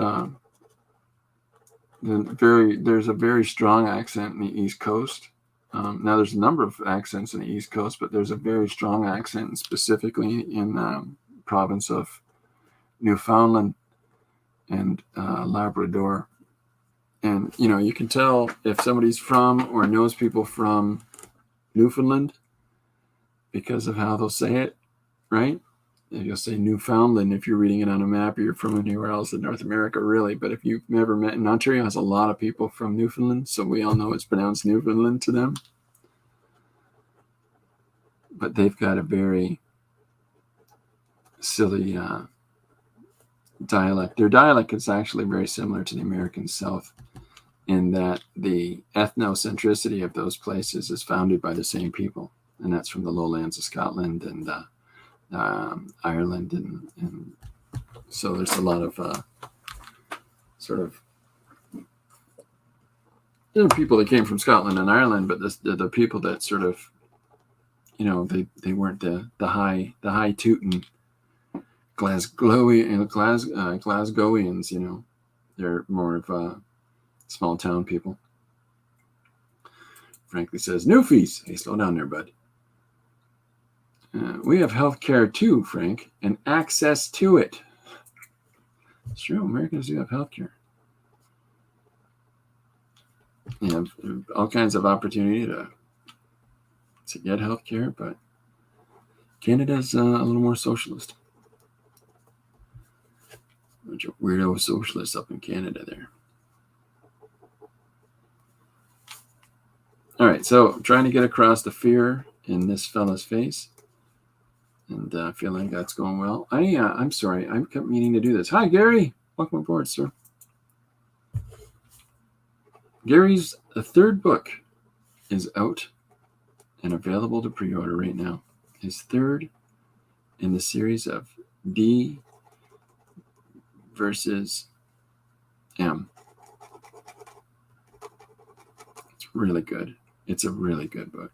there's a very strong accent in the East Coast. Now there's a number of accents in the East Coast, but there's a very strong accent specifically in the province of Newfoundland and Labrador. And, you can tell if somebody's from or knows people from Newfoundland because of how they'll say it, right? You'll say Newfoundland if you're reading it on a map or you're from anywhere else in North America, really. But if you've never met, and Ontario has a lot of people from Newfoundland, so we all know it's pronounced Newfoundland to them. But they've got a very silly dialect. Their dialect is actually very similar to the American South in that the ethnocentricity of those places is founded by the same people. And that's from the lowlands of Scotland and Ireland, and so there's a lot of sort of people that came from Scotland and Ireland, but the people that sort of they weren't the high tootin' Glasgowians, they're more of small town people. Frankly says, Newfies. Hey, slow down there, bud. We have health care too, Frank, and access to it. It's true. Americans do have health care. You have all kinds of opportunity to get health care, but Canada's a little more socialist. A bunch of weirdo socialists up in Canada there. All right, so I'm trying to get across the fear in this fella's face. And I feel like that's going well. I'm sorry. I kept meaning to do this. Hi, Gary. Welcome aboard, sir. Gary's third book is out and available to pre-order right now. His third in the series of D versus M. It's really good. It's a really good book.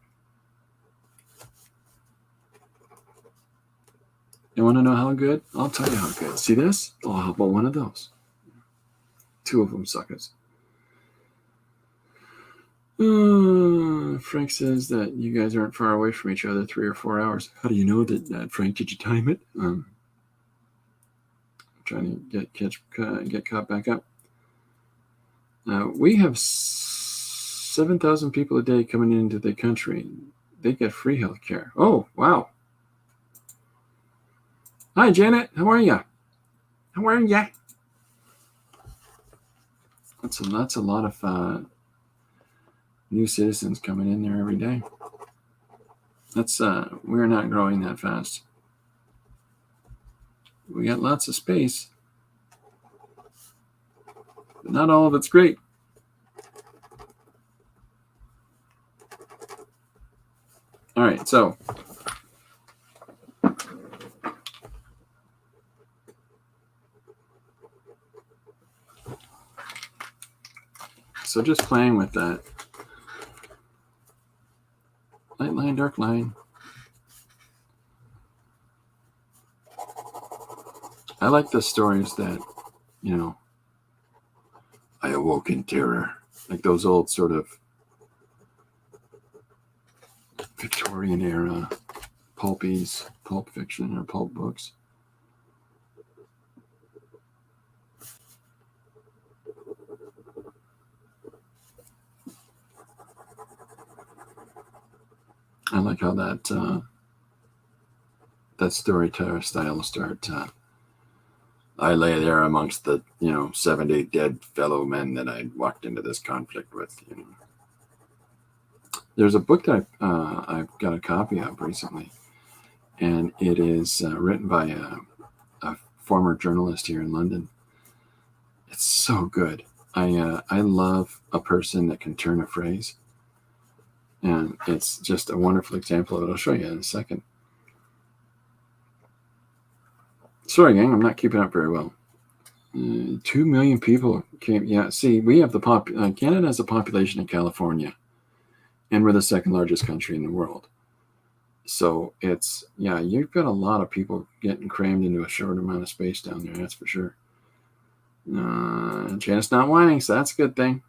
You want to know how good? I'll tell you how good. See this? Oh, how about one of those? Two of them suckers. Frank says that you guys aren't far away from each other, 3 or 4 hours. How do you know that, Frank? Did you time it? I'm trying to get caught back up. We have 7,000 people a day coming into the country. They get free health care. Oh, wow. Hi, Janet. How are you? How are you? That's a lot of new citizens coming in there every day. We're not growing that fast. We got lots of space, but not all of it's great. All right, so just playing with that. Light line, dark line. I like the stories that, I awoke in terror. Like those old sort of Victorian era pulp fiction or pulp books. I like how that storyteller style will start. I lay there amongst the 70 dead fellow men that I walked into this conflict with. There's a book that I've got a copy of recently, and it is written by a former journalist here in London. It's so good. I love a person that can turn a phrase, and it's just a wonderful example of it. I'll show you in a second. Sorry, gang, I'm not keeping up very well. 2 million people came. Yeah, see, we have Canada has a population in California, and we're the second largest country in the world. So you've got a lot of people getting crammed into a short amount of space down there. That's for sure. Janet's not whining, so that's a good thing.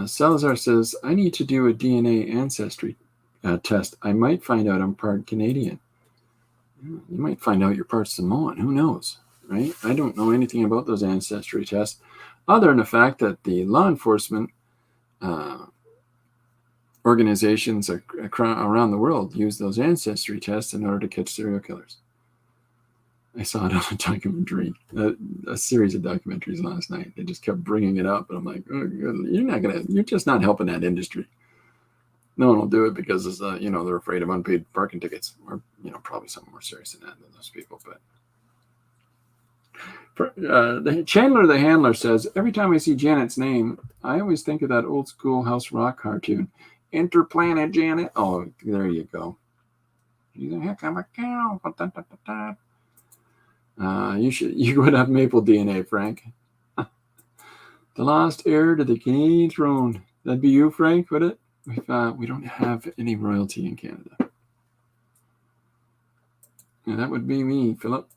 Salazar says, I need to do a DNA ancestry test. I might find out I'm part Canadian. You might find out you're part Samoan. Who knows, right? I don't know anything about those ancestry tests, other than the fact that the law enforcement organizations around the world use those ancestry tests in order to catch serial killers. I saw it on a documentary, a series of documentaries last night. They just kept bringing it up, and I'm like, oh, you're just not helping that industry. No one will do it because they're afraid of unpaid parking tickets, or probably something more serious than that than those people. But Chandler the Handler says, every time I see Janet's name, I always think of that old school House Rock cartoon, Interplanet Janet. Oh, there you go. She's a heck of a cow. You would have maple DNA, Frank. The lost heir to the Canadian throne. That'd be you, Frank, would it? We don't have any royalty in Canada. Yeah, that would be me, Philip.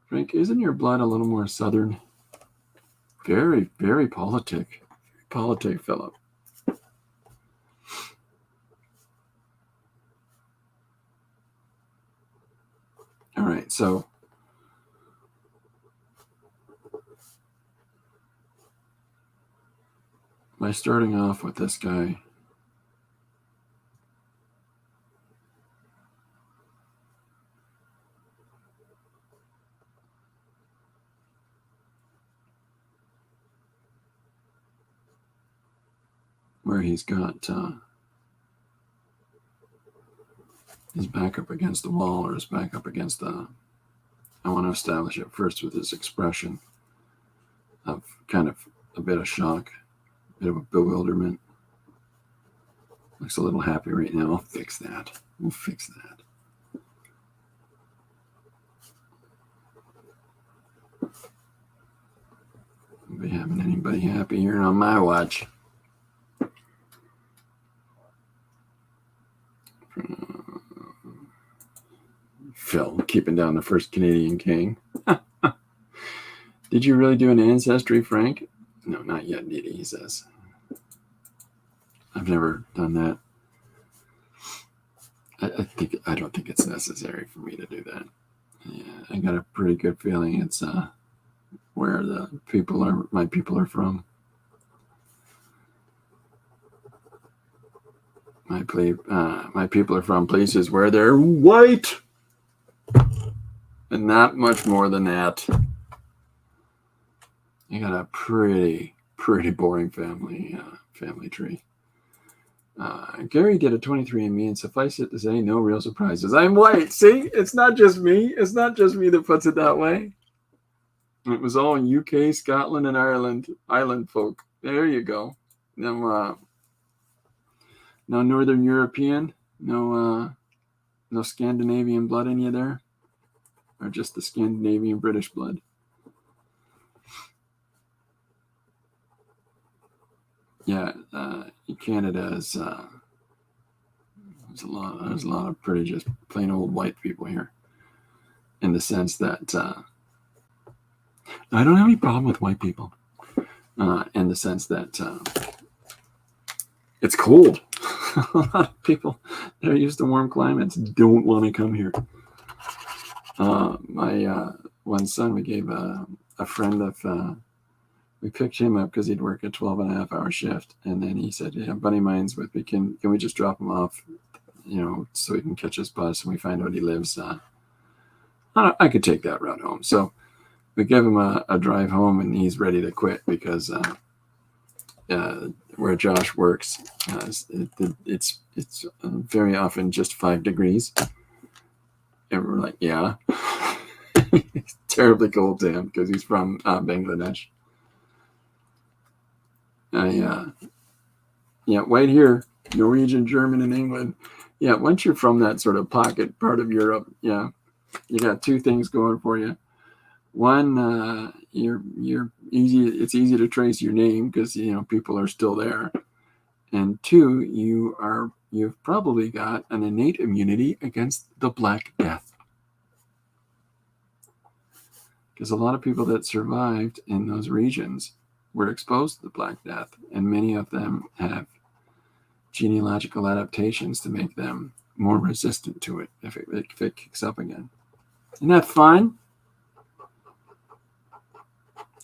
Frank, isn't your blood a little more southern? Very, very politic. Politic, Philip. All right, so by starting off with this guy, where he's got his back up against the wall, or his back up against I want to establish it first with his expression of kind of a bit of shock, a bit of a bewilderment. Looks a little happy right now. I'll fix that. We'll fix that. Won't be having anybody happy here on my watch. Phil, keeping down the first Canadian king. Did you really do an ancestry, Frank? No, not yet, Needy, he says. I've never done that. I don't think it's necessary for me to do that. Yeah, I got a pretty good feeling it's where my people are from. My people are from places where they're white, and not much more than that. I got a pretty boring family tree. Gary did a 23andMe, and suffice it to say, no real surprises. I'm white. See, it's not just me. It's not just me that puts it that way. It was all UK, Scotland, and Ireland island folk. There you go. No Northern European, no Scandinavian blood in you there, or just the Scandinavian British blood. Yeah, Canada is there's a lot of pretty just plain old white people here, in the sense that I don't have any problem with white people, in the sense that it's cold. A lot of people that are used to warm climates don't want to come here. My one son, we gave a friend of we picked him up because he'd work a 12.5-hour shift. And then he said, yeah, a buddy of mine's with me. Can we just drop him off, so he can catch his bus, and we find out he lives. I could take that route home. So we give him a drive home, and he's ready to quit because where Josh works, it's very often just 5 degrees. And we're like, yeah. It's terribly cold to him because he's from Bangladesh. Right here, Norwegian, German, and England. Yeah, once you're from that sort of pocket part of Europe, yeah, you got 2 things going for you. One, you're easy. It's easy to trace your name because people are still there. And 2, you've probably got an innate immunity against the Black Death. Because a lot of people that survived in those regions were exposed to the Black Death, and many of them have genealogical adaptations to make them more resistant to it if it kicks up again. Isn't that fun?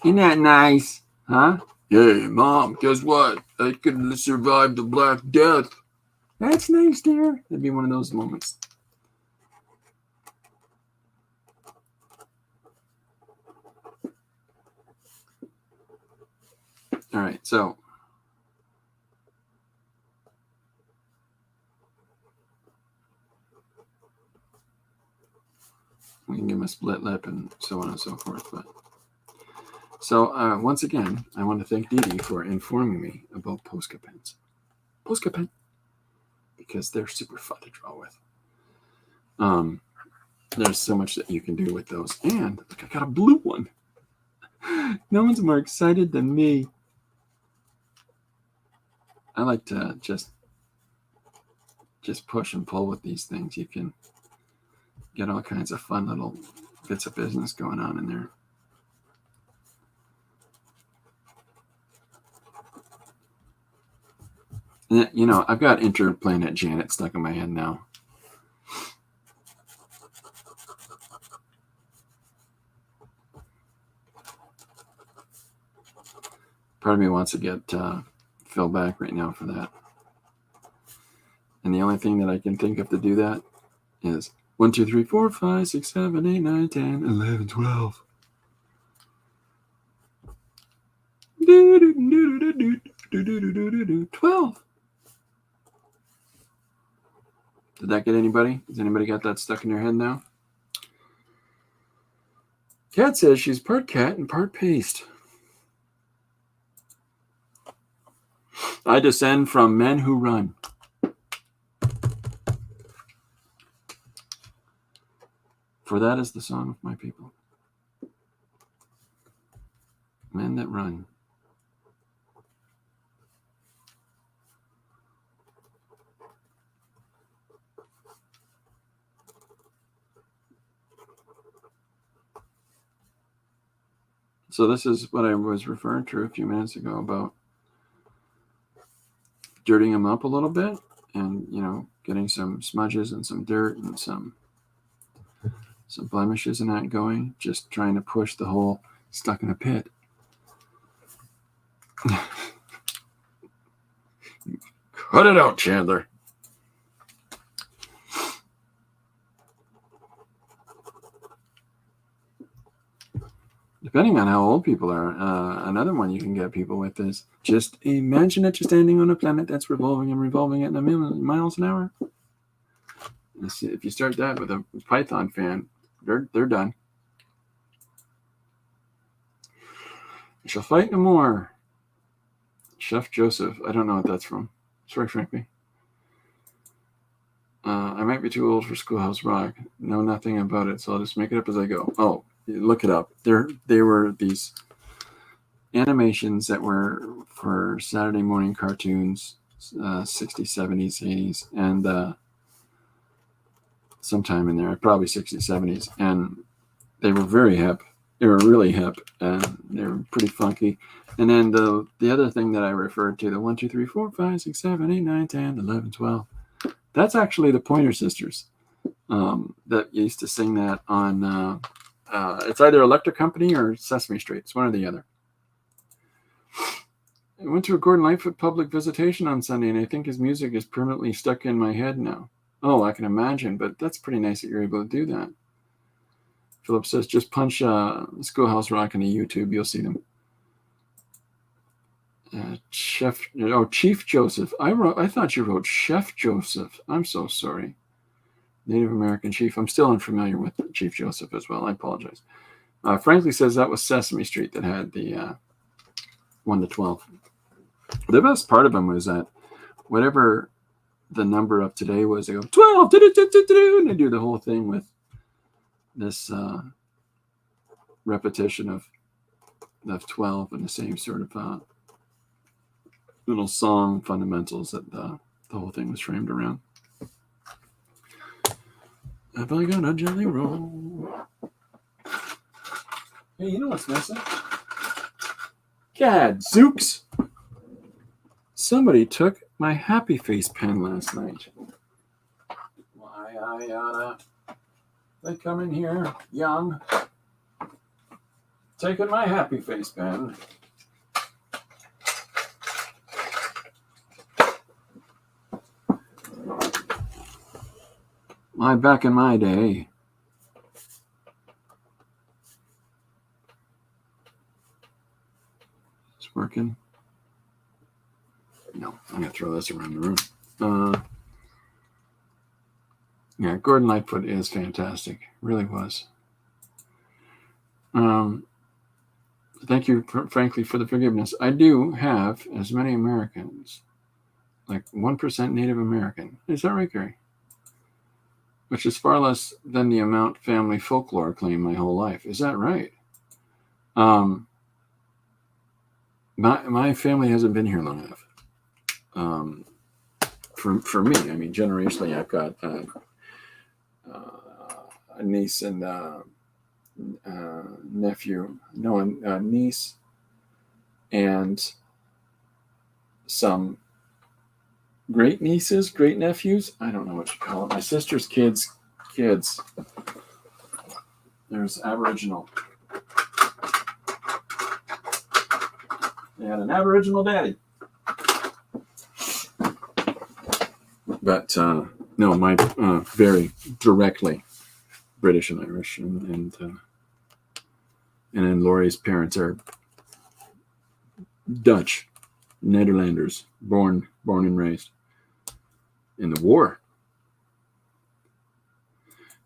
Isn't that nice? Huh? Hey, Mom, guess what? I could survive the Black Death. That's nice, dear. That'd be one of those moments. All right, so we can give him a split lip and so on and so forth. But so once again, I want to thank Dee Dee for informing me about Posca pens. Posca pen, because they're super fun to draw with. There's so much that you can do with those. And look, I got a blue one. No one's more excited than me. I like to just push and pull with these things. You can get all kinds of fun little bits of business going on in there. And, I've got Interplanet Janet stuck in my head now. Part of me wants to get Phil back right now for that. And the only thing that I can think of to do that is 1, 2, 3, 4, 5, 6, 7, 8, 9, 10, 11, 12. 12. Did that get anybody? Has anybody got that stuck in their head now? Kat says she's part cat and part paste. I descend from men who run. For that is the song of my people. Men that run. So this is what I was referring to a few minutes ago about dirtying them up a little bit and, getting some smudges and some dirt and some blemishes and that going, just trying to push the whole stuck in a pit. Cut it out, Chandler. Depending on how old people are, another one you can get people with is just imagine that you're standing on a planet that's revolving and revolving at 1,000,000 miles an hour. If you start that with a Python fan, they're done. I shall fight no more. Chef Joseph. I don't know what that's from. Sorry, frankly. I might be too old for Schoolhouse Rock. Know nothing about it, so I'll just make it up as I go. Oh, look it up. They were these animations that were for Saturday morning cartoons, 60s, 70s, 80s, and sometime in there, probably 60s, 70s. And they were very hip. They were really hip, and they were pretty funky. And then the other thing that I referred to, the 1, 2, 3, 4, 5, 6, 7, 8, 9, 10, 11, 12. That's actually the Pointer Sisters that used to sing that on, it's either Electric Company or Sesame Street. It's one or the other. I went to a Gordon Lightfoot public visitation on Sunday, and I think his music is permanently stuck in my head now. Oh, I can imagine, but that's pretty nice that you're able to do that. Philip says, just punch Schoolhouse Rock into YouTube. You'll see them. Chief Joseph. I thought you wrote Chef Joseph. I'm so sorry. Native American Chief. I'm still unfamiliar with Chief Joseph as well. I apologize. Frankly says that was Sesame Street that had the 1 to 12. The best part of them was that whatever the number of today was, they go 12, and they do the whole thing with this repetition of 12 and the same sort of little song fundamentals that the whole thing was framed around. Have I got a jelly roll? Hey, you know what's missing? Gadzooks! Somebody took my Happy Face pen last night. Why, they come in here young, taking my Happy Face pen. Back in my day, it's working. No, I'm going to throw this around the room. Yeah, Gordon Lightfoot is fantastic. Really was. Thank you, frankly, for the forgiveness. I do have as many Americans, like 1% Native American. Is that right, Gary? Which is far less than the amount family folklore claimed my whole life. Is that right? My family hasn't been here long enough. For me, I mean, generationally, I've got a niece and nephew. No, a niece and some great nieces, great nephews. I don't know what you call it. My sister's kids. There's Aboriginal. They had an Aboriginal daddy. But no, my very directly British and Irish, and then Laurie's parents are Dutch, Netherlanders, born and raised in the war.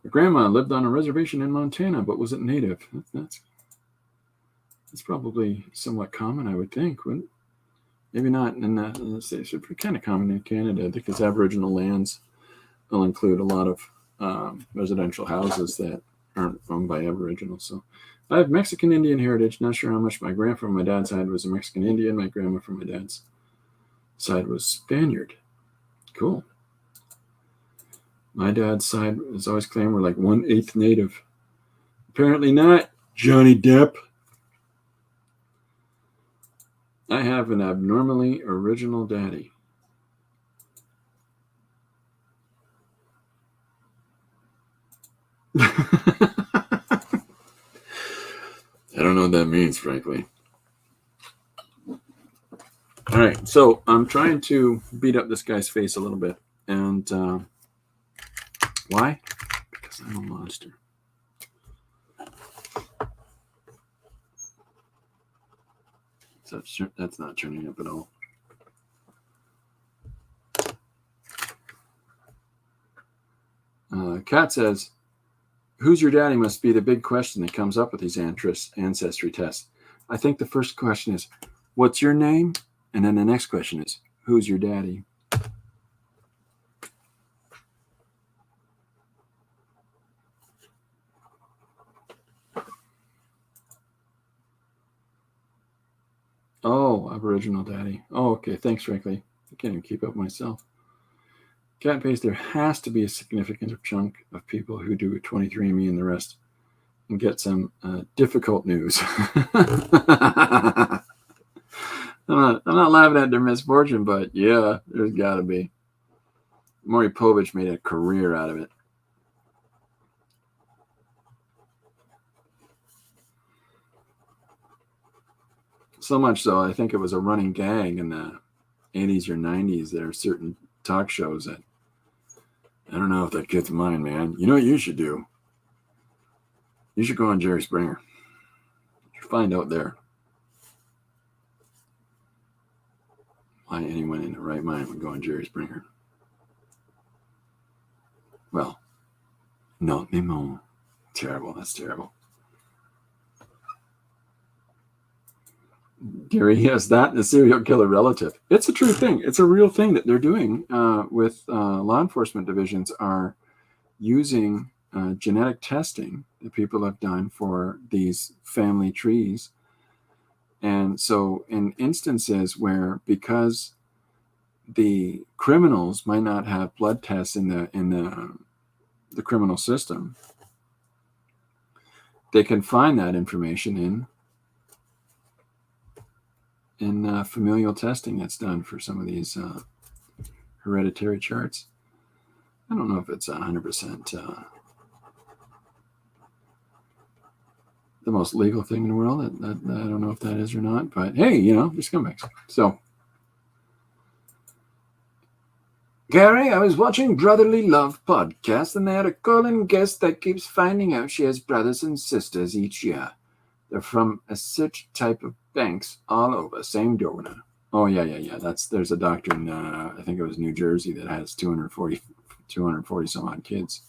Her grandma lived on a reservation in Montana, but wasn't native. That's probably somewhat common, I would think. Maybe not in the States. It's kind of common in Canada because Aboriginal lands will include a lot of residential houses that aren't owned by Aboriginals. So I have Mexican Indian heritage. Not sure how much my grandpa from my dad's side was a Mexican Indian. My grandma from my dad's side was Spaniard. Cool. My dad's side was always claimed we're like 1/8 native. Apparently not, Johnny Depp. I have an abnormally original daddy. I don't know what that means, frankly. All right, so I'm trying to beat up this guy's face a little bit. And why? Because I'm a monster. That's not turning up at all. Kat says, who's your daddy must be the big question that comes up with these ancestry tests. I think the first question is, what's your name? And then the next question is, who's your daddy? Oh, Aboriginal daddy. Oh, okay. Thanks, frankly. I can't even keep up myself. Cat Pace, there has to be a significant chunk of people who do 23andMe and the rest and get some difficult news. I'm not laughing at their misfortune, but yeah, there's got to be. Maury Povich made a career out of it. So much so, I think it was a running gag in the 80s or 90s. There are certain talk shows that, I don't know if that kid's mine, man. You know what you should do? You should go on Jerry Springer. You find out there why anyone in the right mind would go on Jerry Springer. Well, no, Nemo. Terrible. That's terrible. Gary, yes, that the serial killer relative. It's a true thing. It's a real thing that they're doing with law enforcement divisions are using genetic testing that people have done for these family trees. And so in instances where, because the criminals might not have blood tests in the criminal system, they can find that information in familial testing that's done for some of these hereditary charts. I don't know if it's 100% the most legal thing in the world. I don't know if that is or not, but hey, you know, they're scumbags. So, Gary, I was watching Brotherly Love podcast, and they had a call-in guest that keeps finding out she has brothers and sisters each year. They're from a such type of banks all over, same donor. Oh, yeah. There's a doctor in, I think it was New Jersey, that has 240 some odd kids,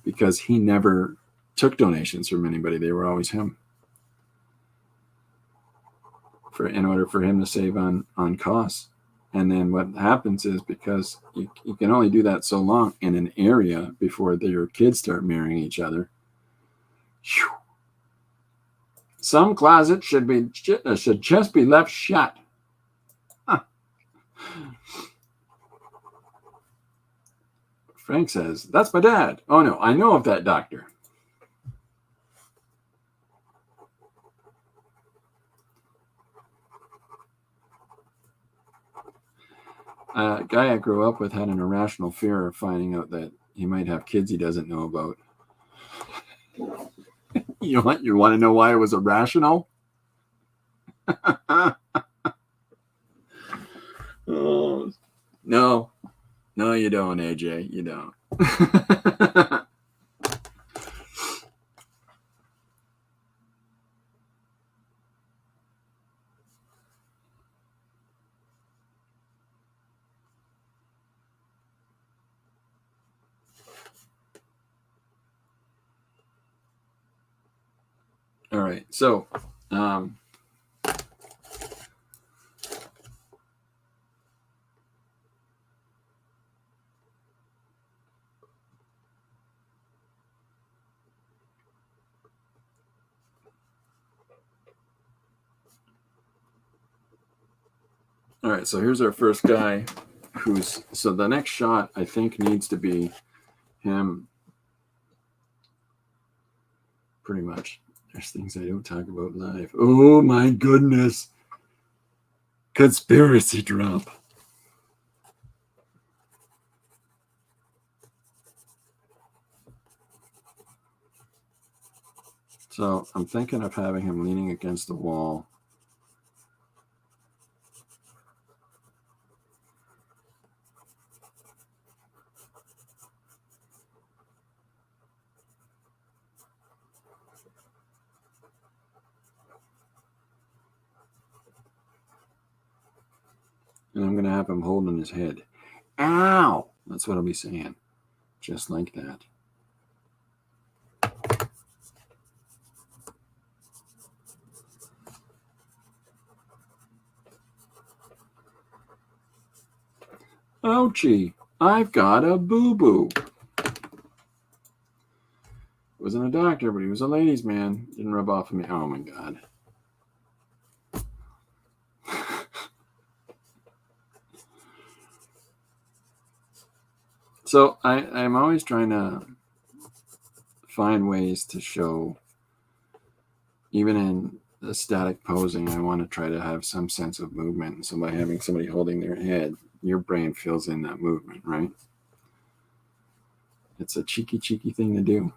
because he never took donations from anybody. They were always him, in order for him to save on costs. And then what happens is, because you can only do that so long in an area before your kids start marrying each other. Whew. Some closets should just be left shut. Huh. Frank says, that's my dad. Oh, no, I know of that doctor. A guy I grew up with had an irrational fear of finding out that he might have kids he doesn't know about. You want to know why it was irrational? Oh, no, you don't, AJ. You don't. All right, so all right, so here's our first guy so the next shot, I think, needs to be him. Pretty much. There's things I don't talk about live. Oh my goodness. Conspiracy drop. So I'm thinking of having him leaning against the wall. And I'm going to have him holding his head. Ow! That's what I'll be saying. Just like that. Ouchie! I've got a boo-boo. Wasn't a doctor, but he was a ladies' man. Didn't rub off on me. Oh my God. So I'm always trying to find ways to show, even in the static posing, I want to try to have some sense of movement. So by having somebody holding their head, your brain fills in that movement, right? It's a cheeky thing to do.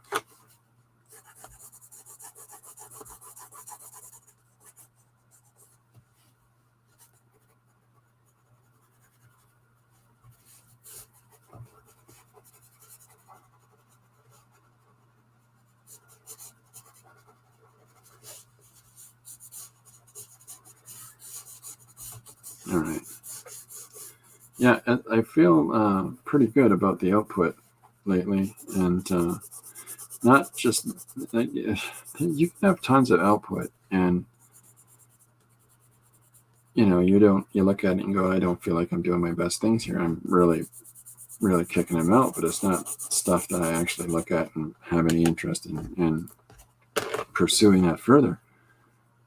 All right. Yeah, I feel pretty good about the output lately, and not just you can have tons of output, and you look at it and go, I don't feel like I'm doing my best things here. I'm really kicking them out, but it's not stuff that I actually look at and have any interest in pursuing that further.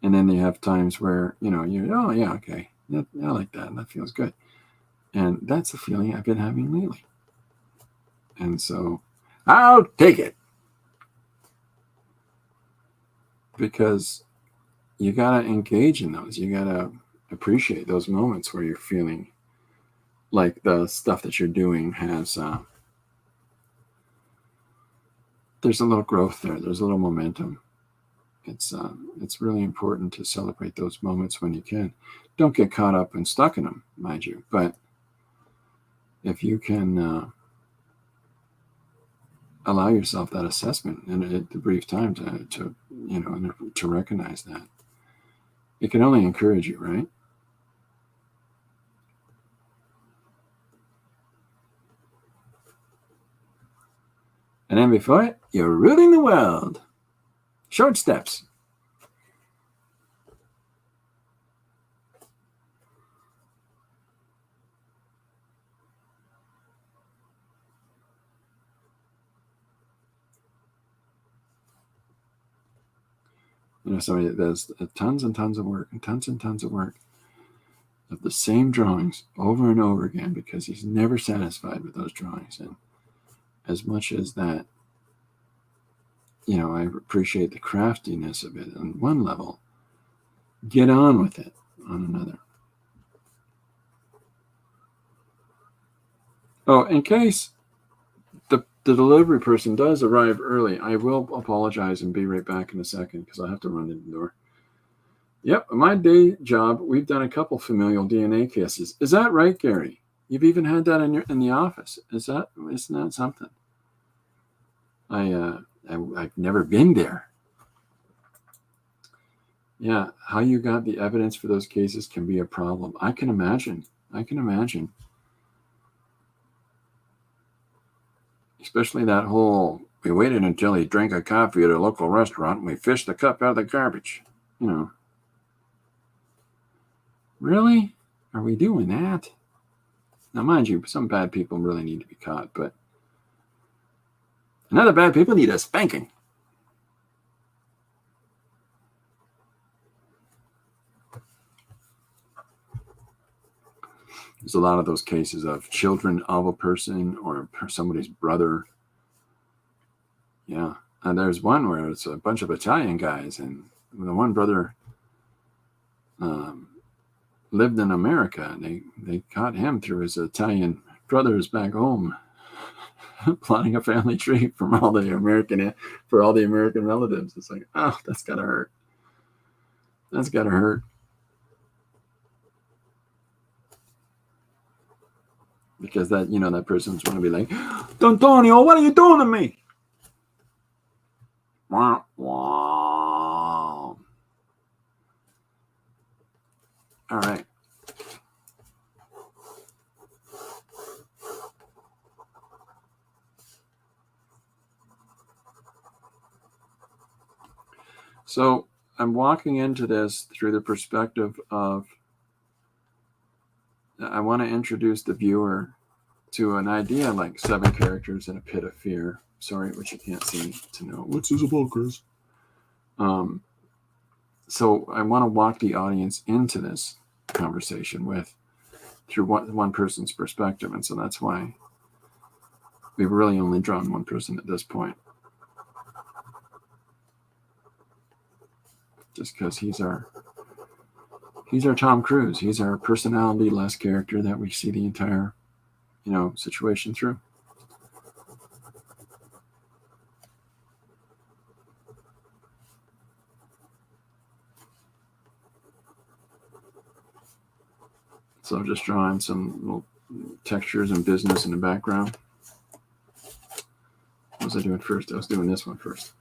And then you have times where oh yeah, okay, I like that, and that feels good, and that's the feeling I've been having lately. And so I'll take it, because you gotta engage in those. You gotta appreciate those moments where you're feeling like the stuff that you're doing has there's a little growth there. There's a little momentum. It's really important to celebrate those moments when you can. Don't get caught up and stuck in them, mind you. But if you can allow yourself that assessment and a brief time to recognize that, it can only encourage you, right? And then before it, you're ruling the world. Short steps. Somebody that does tons and tons of work and tons of work of the same drawings over and over again, because he's never satisfied with those drawings. And as much as that, I appreciate the craftiness of it on one level, get on with it on another. Oh, in case the delivery person does arrive early, I will apologize and be right back in a second, because I have to run to the door. Yep, my day job, we've done a couple familial DNA cases. Is that right, Gary? You've even had that in the office. Isn't that something? I've never been there. Yeah, how you got the evidence for those cases can be a problem. I can imagine. Especially that whole, we waited until he drank a coffee at a local restaurant and we fished the cup out of the garbage. Really? Are we doing that? Now, mind you, some bad people really need to be caught, but other bad people need a spanking. There's a lot of those cases of children of a person or somebody's brother. Yeah. And there's one where it's a bunch of Italian guys, and the one brother lived in America, and they caught him through his Italian brothers back home, plotting a family tree for all the American relatives. It's like, oh, that's gotta hurt. Because that person's going to be like, Antonio, what are you doing to me? Wah, wah. All right. So I'm walking into this through the perspective of, I want to introduce the viewer to an idea like 7 characters in a pit of fear. Sorry, which you can't see to know. What's this about, Chris? So I want to walk the audience into this conversation through one person's perspective. And so that's why we've really only drawn one person at this point. Just because he's our Tom Cruise. He's our personality-less character that we see the entire, situation through. So I'm just drawing some little textures and business in the background. What was I doing first? I was doing this one first.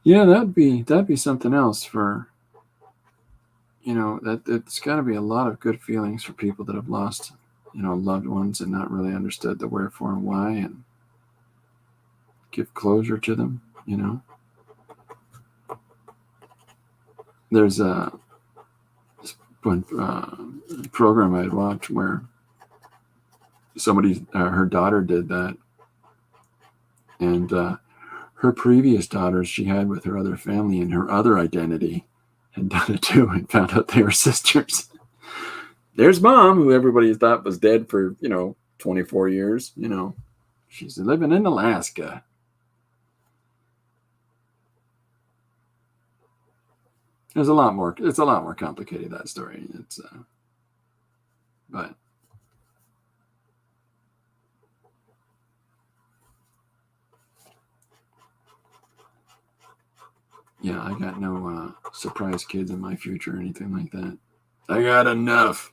Yeah, that'd be something else for that it's got to be a lot of good feelings for people that have lost, loved ones and not really understood the wherefore and why, and give closure to them. There's a program I'd watched where her daughter did that, and her previous daughters she had with her other family and her other identity had done it too, and found out they were sisters. There's mom, who everybody thought was dead for 24 years. She's living in Alaska. It's a lot more complicated, that story. But yeah, I got no surprise kids in my future or anything like that. I got enough.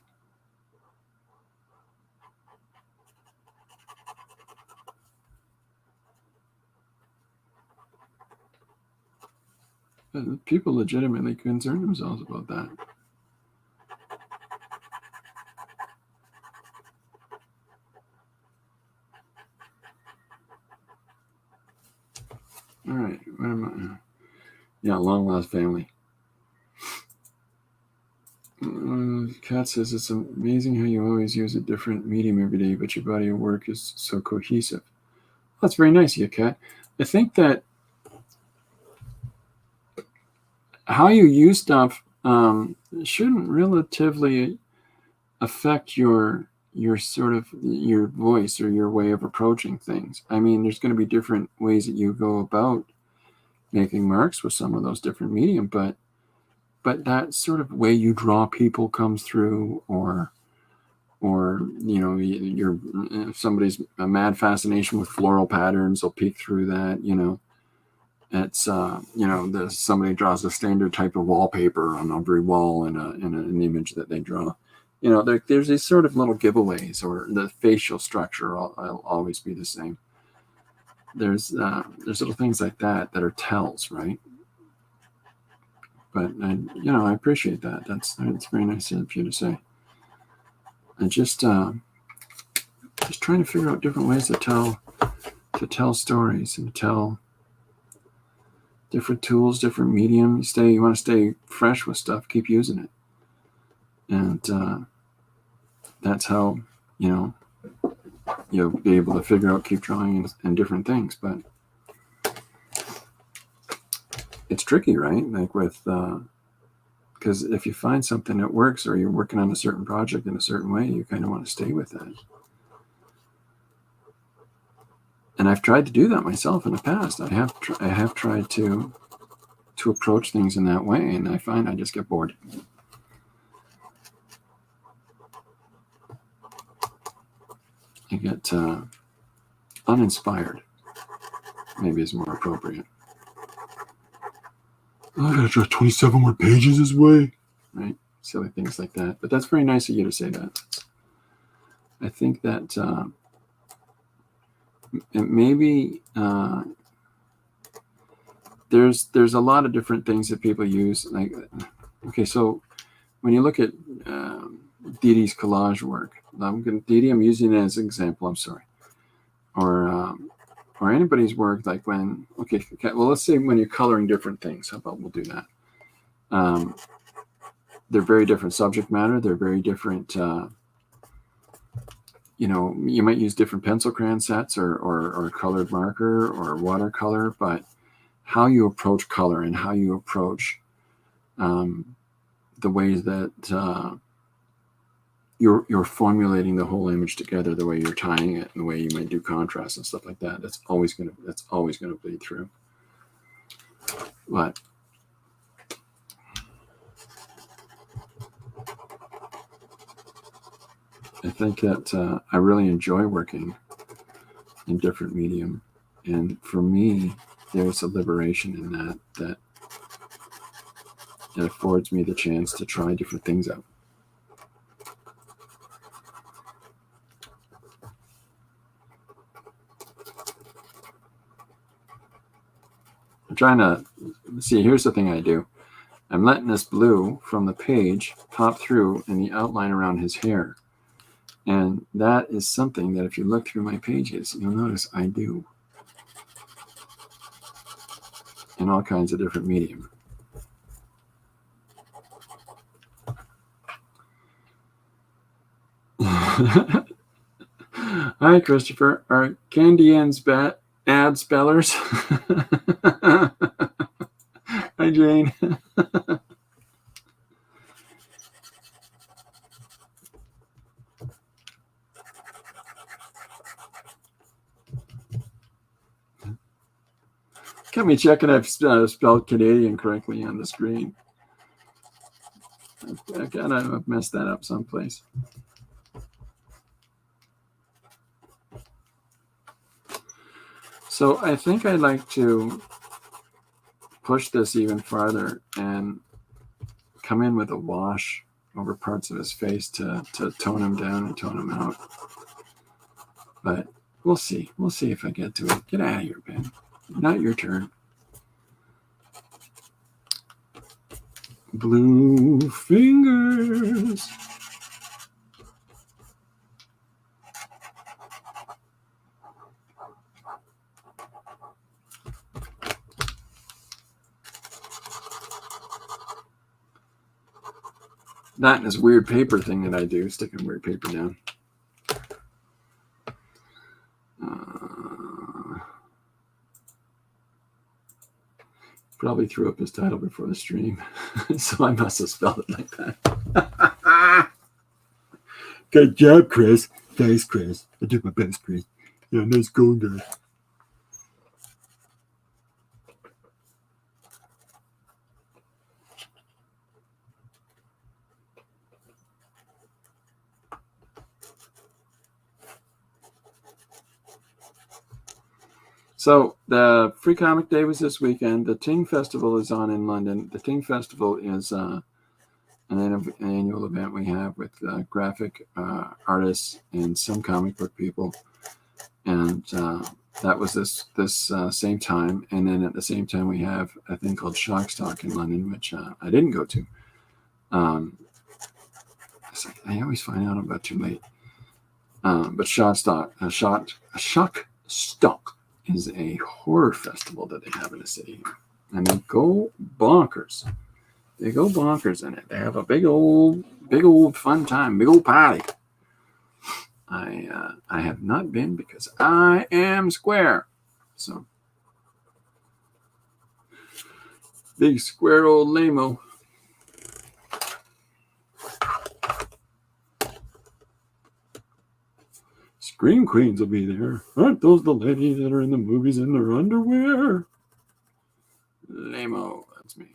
People legitimately concern themselves about that. All right, where am I? Yeah, long lost family. Kat says it's amazing how you always use a different medium every day, but your body of work is so cohesive. That's very nice of you, Kat. I think that how you use stuff shouldn't relatively affect your sort of your voice or your way of approaching things. I mean, there's going to be different ways that you go about making marks with some of those different medium, but that sort of way you draw people comes through, or if somebody's a mad fascination with floral patterns will peek through that. It's somebody draws a standard type of wallpaper on every wall in an image that they draw. There's these sort of little giveaways, or the facial structure will always be the same. There's little things like that are tells, right? But I appreciate that. That's very nice of you to say. And just trying to figure out different ways to tell stories and tell different tools, different medium. You want to stay fresh with stuff, keep using it, and that's how you'll be able to figure out, keep drawing and different things. But it's tricky, right? Like with because if you find something that works, or you're working on a certain project in a certain way, you kind of want to stay with that. And I've tried to do that myself in the past. I have tried to approach things in that way, and I find I just get bored. I get uninspired, maybe is more appropriate. I gotta draw 27 more pages this way, right? Silly things like that. But that's very nice of you to say that. I think that maybe there's a lot of different things that people use. Like, okay, so when you look at Dee Dee's collage work, I'm using it as an example. I'm sorry, or anybody's work. Like let's say when you're coloring different things. How about we'll do that? They're very different subject matter. They're very different. You might use different pencil crayon sets or colored marker or watercolor, but how you approach color and how you approach the ways that you're formulating the whole image together, the way you're tying it, and the way you might do contrast and stuff like that. That's always gonna bleed through. But I think that I really enjoy working in different medium, and for me, there's a liberation in that affords me the chance to try different things out. I'm trying to see. Here's the thing I do. I'm letting this blue from the page pop through in the outline around his hair. And that is something that if you look through my pages, you'll notice I do in all kinds of different medium. Hi, Christopher. Are Candaians ad spellers? Hi, Jane. Got me checking I've spelled Canadian correctly on the screen. I've messed that up someplace. So I think I'd like to push this even farther and come in with a wash over parts of his face to tone him down and tone him out. But we'll see. We'll see if I get to it. Get out of here, Ben. Not your turn. Blue fingers. That and this weird paper thing that I do, sticking weird paper down. Probably threw up his title before the stream, so I must have spelled it like that. Good job, Chris. Thanks, Chris. I did my best, Chris. Yeah, nice going, guys. So the Free Comic Day was this weekend. The Ting Festival is on in London. The Ting Festival is an annual event we have with graphic artists and some comic book people. And that was this same time. And then at the same time, we have a thing called Shockstock in London, which I didn't go to. It's like, I always find out about too late. But Shockstock is a horror festival that they have in the city here. And they go bonkers. They go bonkers in it. They have a big old fun time, big old party. I have not been because I am square. So big square old lame-o. Scream Queens will be there. Aren't those the ladies that are in the movies in their underwear? Lame-o, that's me.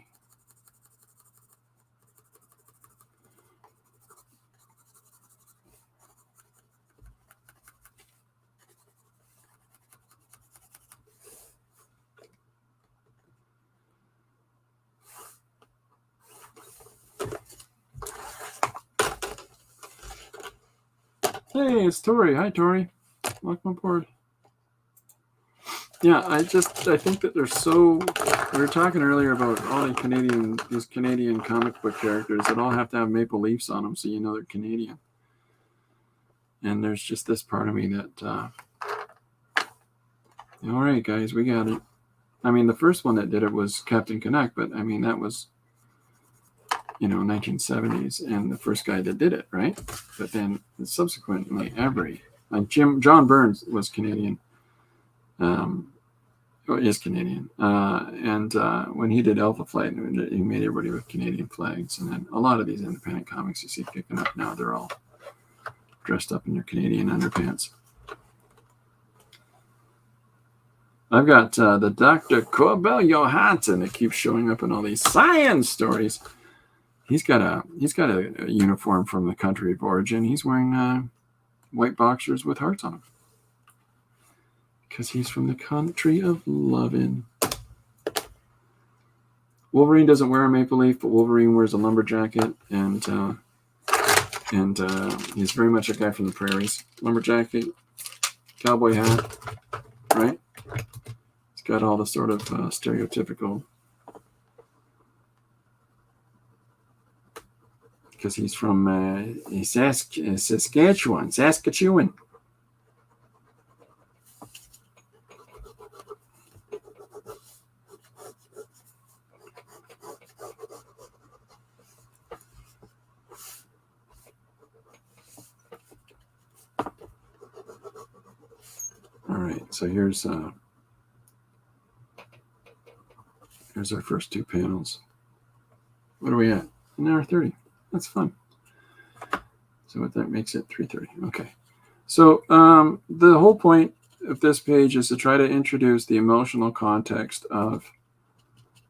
Hey, it's Tori. Hi, Tori. Welcome aboard. Yeah, I think that they're so. We were talking earlier about all these Canadian comic book characters that all have to have maple leaves on them, so you know they're Canadian. And there's just this part of me that, all right, guys, we got it. I mean, the first one that did it was Captain Canuck, but I mean that was, 1970s, and the first guy that did it, right? But then subsequently, John Burns was Canadian. Is Canadian, and when he did Alpha Flight, he made everybody with Canadian flags. And then a lot of these independent comics you see picking up now, they're all dressed up in their Canadian underpants. I've got the Dr. Corbell Johansson that keeps showing up in all these science stories. He's got a uniform from the country of origin. He's wearing white boxers with hearts on them. Because he's from the country of lovin'. Wolverine doesn't wear a maple leaf, but Wolverine wears a lumberjack jacket, and he's very much a guy from the prairies. Lumberjack jacket, cowboy hat, right? He's got all the sort of stereotypical because he's from Saskatchewan. All right, so here's our first two panels. What are we at? An hour 30. That's fun. So what that makes it 3:30. Okay. So the whole point of this page is to try to introduce the emotional context of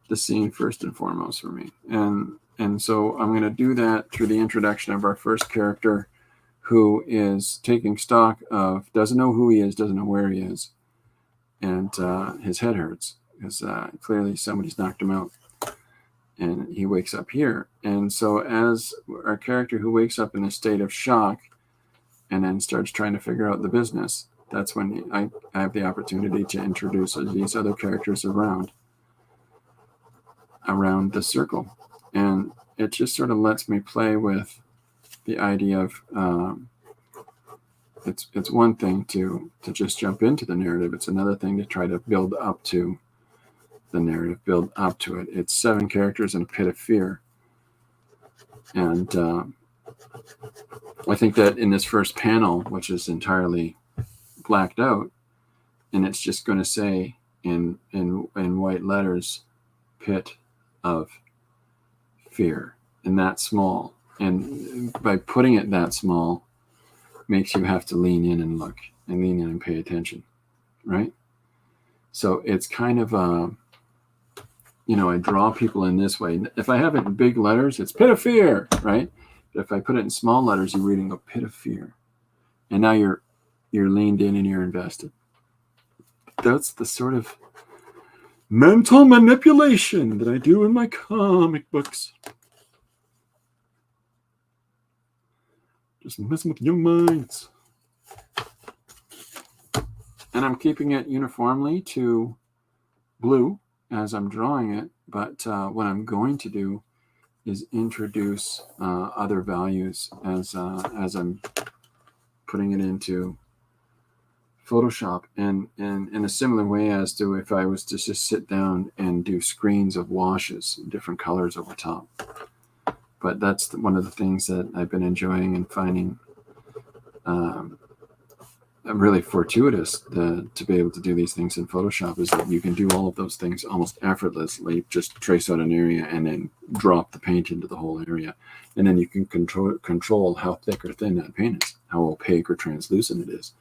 the scene first and foremost for me. And so I'm going to do that through the introduction of our first character, who is taking stock of, doesn't know who he is, doesn't know where he is, and his head hurts because clearly somebody's knocked him out. And he wakes up here. And so as our character who wakes up in a state of shock and then starts trying to figure out the business, that's when I have the opportunity to introduce these other characters around the circle. And it just sort of lets me play with the idea of it's one thing to just jump into the narrative. It's another thing to try to build up to the narrative, build up to it. It's 7 characters in a pit of fear. And I think that in this first panel, which is entirely blacked out, and it's just going to say in white letters, pit of fear, and that small. And by putting it that small, makes you have to lean in and look, and lean in and pay attention, right? So it's kind of I draw people in this way. If I have it in big letters, it's pit of fear, right? But if I put it in small letters, you're reading a pit of fear. And now you're leaned in and you're invested. That's the sort of mental manipulation that I do in my comic books. Just messing with young minds. And I'm keeping it uniformly to blue as I'm drawing it, but what I'm going to do is introduce other values as I'm putting it into Photoshop, and in a similar way as to if I was to just sit down and do screens of washes, different colors over top. But that's one of the things that I've been enjoying and finding really fortuitous to be able to do these things in Photoshop, is that you can do all of those things almost effortlessly. Just trace out an area and then drop the paint into the whole area. And then you can control how thick or thin that paint is, how opaque or translucent it is.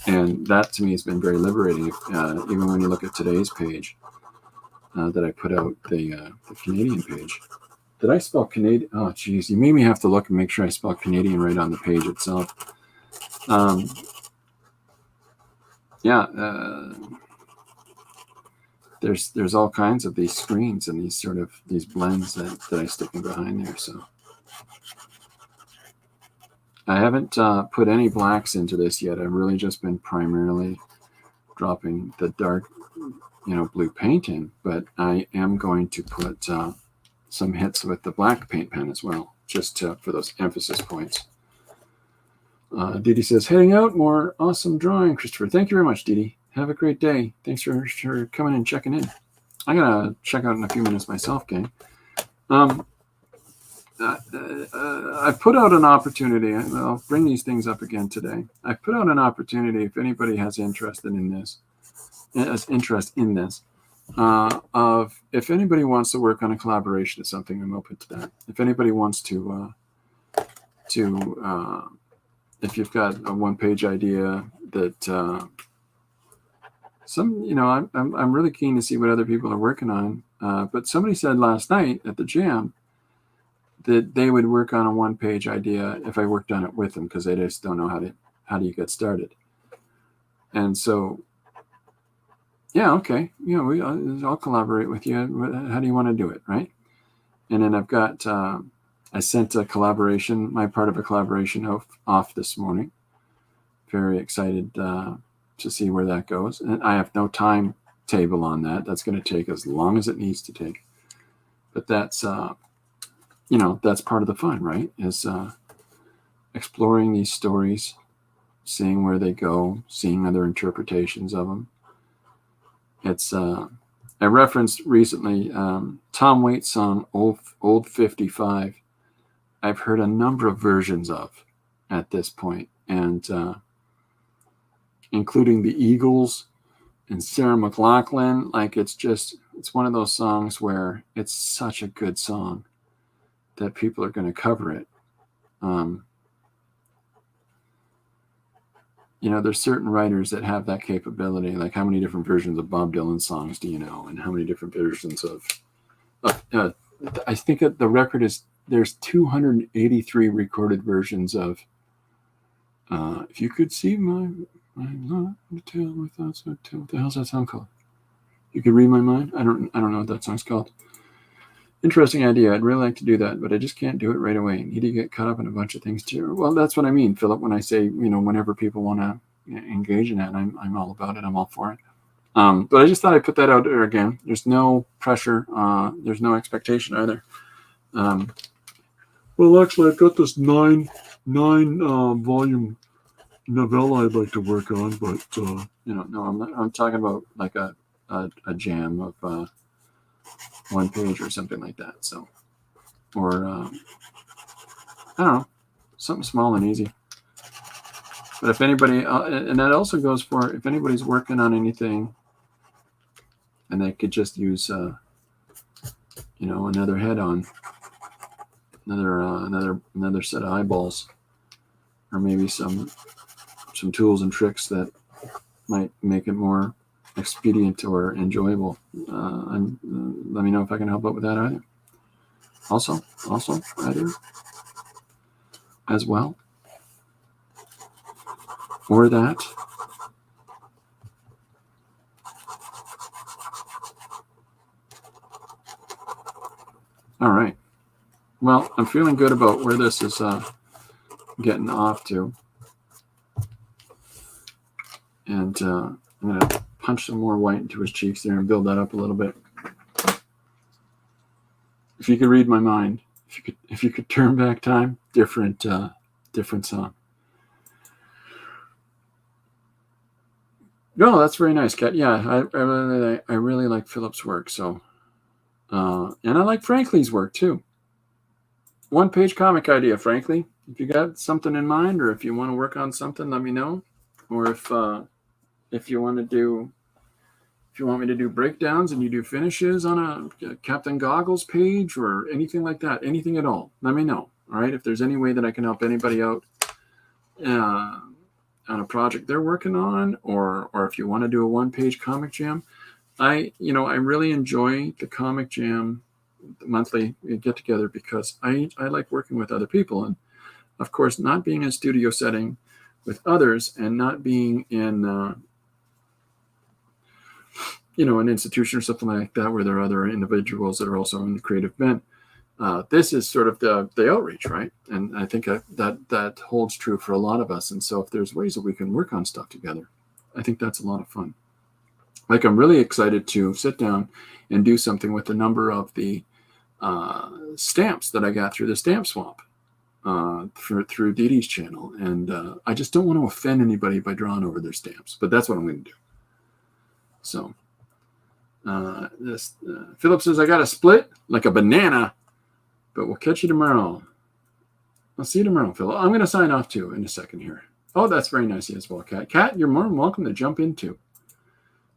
And that to me has been very liberating. Even when you look at today's page that I put out, the Canadian page. Did I spell Canadian? Oh, geez. You made me have to look and make sure I spell Canadian right on the page itself. There's all kinds of these screens and these blends that I stick in behind there. So I haven't put any blacks into this yet. I've really just been primarily dropping the dark, blue paint in, but I am going to put some hits with the black paint pen as well, just for those emphasis points. Didi says, heading out, more awesome drawing, Christopher. Thank you very much, Didi. Have a great day. Thanks for coming and checking in. I'm going to check out in a few minutes myself, gang. I put out an opportunity. I'll bring these things up again today. I put out an opportunity, if anybody has interest in this, of if anybody wants to work on a collaboration or something, I'm open to that. If anybody wants to if you've got a one-page idea that I'm really keen to see what other people are working on. But somebody said last night at the jam that they would work on a one-page idea if I worked on it with them, because they just don't know how do you get started. And so, yeah, okay, I'll collaborate with you. How do you want to do it, right? And then I've got I sent a collaboration, my part of a collaboration off this morning. Very excited to see where that goes. And I have no timetable on that. That's going to take as long as it needs to take. But that's that's part of the fun, right? Is exploring these stories, seeing where they go, seeing other interpretations of them. It's I referenced recently Tom Waits' song Old 55. I've heard a number of versions of at this point, and including the Eagles and Sarah McLachlan. Like, it's one of those songs where it's such a good song that people are going to cover it. There's certain writers that have that capability. Like, how many different versions of Bob Dylan songs do you know? And how many different versions of I think that the record is, there's 283 recorded versions of If You Could See My Love, tell my thoughts, what the hell's that song called? You Could Read My Mind? I don't know what that song's called. Interesting idea. I'd really like to do that, but I just can't do it right away. I need to get caught up in a bunch of things too. Well, that's what I mean, Philip, when I say, whenever people want to engage in that, I'm all about it. I'm all for it. But I just thought I'd put that out there again. There's no pressure. There's no expectation either. Well, actually, I've got this nine volume novella I'd like to work on, but no, I'm not. I'm talking about like a jam of one page or something like that. So, or I don't know, something small and easy. But if anybody, and that also goes for if anybody's working on anything, and they could just use, another head on, another set of eyeballs, or maybe some tools and tricks that might make it more expedient or enjoyable. Let me know if I can help out with that either. Also either as well, or that. All right. Well, I'm feeling good about where this is getting off to. And I'm going to punch some more white into his cheeks there and build that up a little bit. If you could read my mind, if you could turn back time, different song. No, that's very nice, Kat. Yeah, I really like Philip's work. So, and I like Frankly's work too. One-page comic idea, Frankly. If you got something in mind, or if you want to work on something, let me know. Or if you want me to do breakdowns and you do finishes on a Captain Goggles page or anything like that, anything at all, let me know. All right. If there's any way that I can help anybody out on a project they're working on, or if you want to do a one-page comic jam, I really enjoy the comic jam monthly get together because I like working with other people. And of course, not being in a studio setting with others and not being in, an institution or something like that where there are other individuals that are also in the creative bent. This is sort of the outreach, right? And I think that holds true for a lot of us. And so if there's ways that we can work on stuff together, I think that's a lot of fun. Like, I'm really excited to sit down and do something with a number of the stamps that I got through the stamp swap through Dee Dee's channel. And I just don't want to offend anybody by drawing over their stamps, but that's what I'm going to do. So Philip says, I got a split like a banana, but we'll catch you tomorrow. I'll see you tomorrow, Philip. I'm going to sign off too in a second here. Oh, that's very nice as well, Kat. Kat, you're more than welcome to jump in too.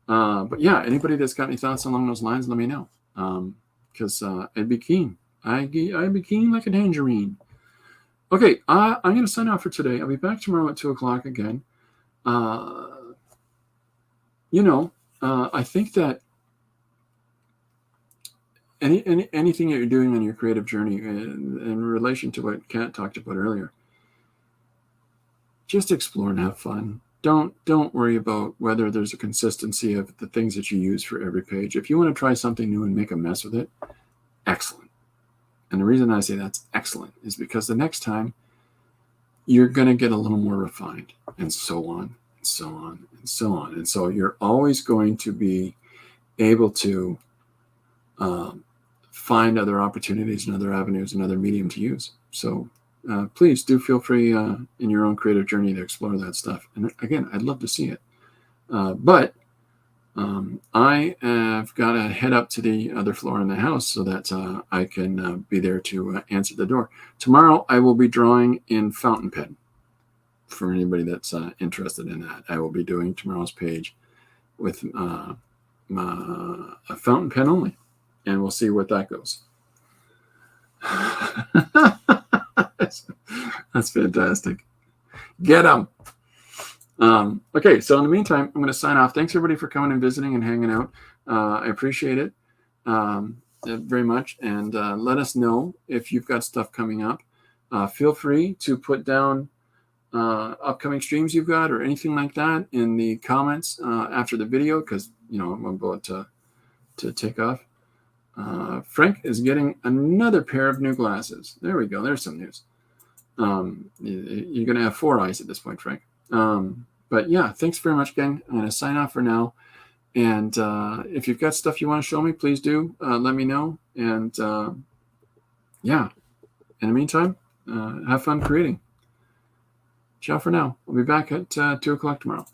But yeah, anybody that's got any thoughts along those lines, let me know. Because I'd be keen. I'd be keen like a tangerine. Okay, I'm going to sign off for today. I'll be back tomorrow at 2:00 again. I think that anything that you're doing on your creative journey in relation to what Kat talked about earlier, just explore and have fun. Don't worry about whether there's a consistency of the things that you use for every page. If you want to try something new and make a mess with it, excellent. And the reason I say that's excellent is because the next time you're going to get a little more refined, and so on, and so on, and so on. And so you're always going to be able to find other opportunities and other avenues and other medium to use. So please do feel free in your own creative journey to explore that stuff. And again, I'd love to see it. But I have got to head up to the other floor in the house so that I can be there to answer the door. Tomorrow, I will be drawing in fountain pen. For anybody that's interested in that, I will be doing tomorrow's page with a fountain pen only, and we'll see what that goes. That's fantastic. Get them. Okay, so in the meantime, I'm going to sign off. Thanks, everybody, for coming and visiting and hanging out. I appreciate it very much. And let us know if you've got stuff coming up. Feel free to put down upcoming streams you've got or anything like that in the comments after the video, because, I'm about to take off. Frank is getting another pair of new glasses. There we go. There's some news. You're going to have 4 eyes at this point, Frank. But yeah, thanks very much, gang. I'm going to sign off for now. And if you've got stuff you want to show me, please do let me know. And yeah, in the meantime, have fun creating. Ciao for now. We'll be back at 2 o'clock tomorrow.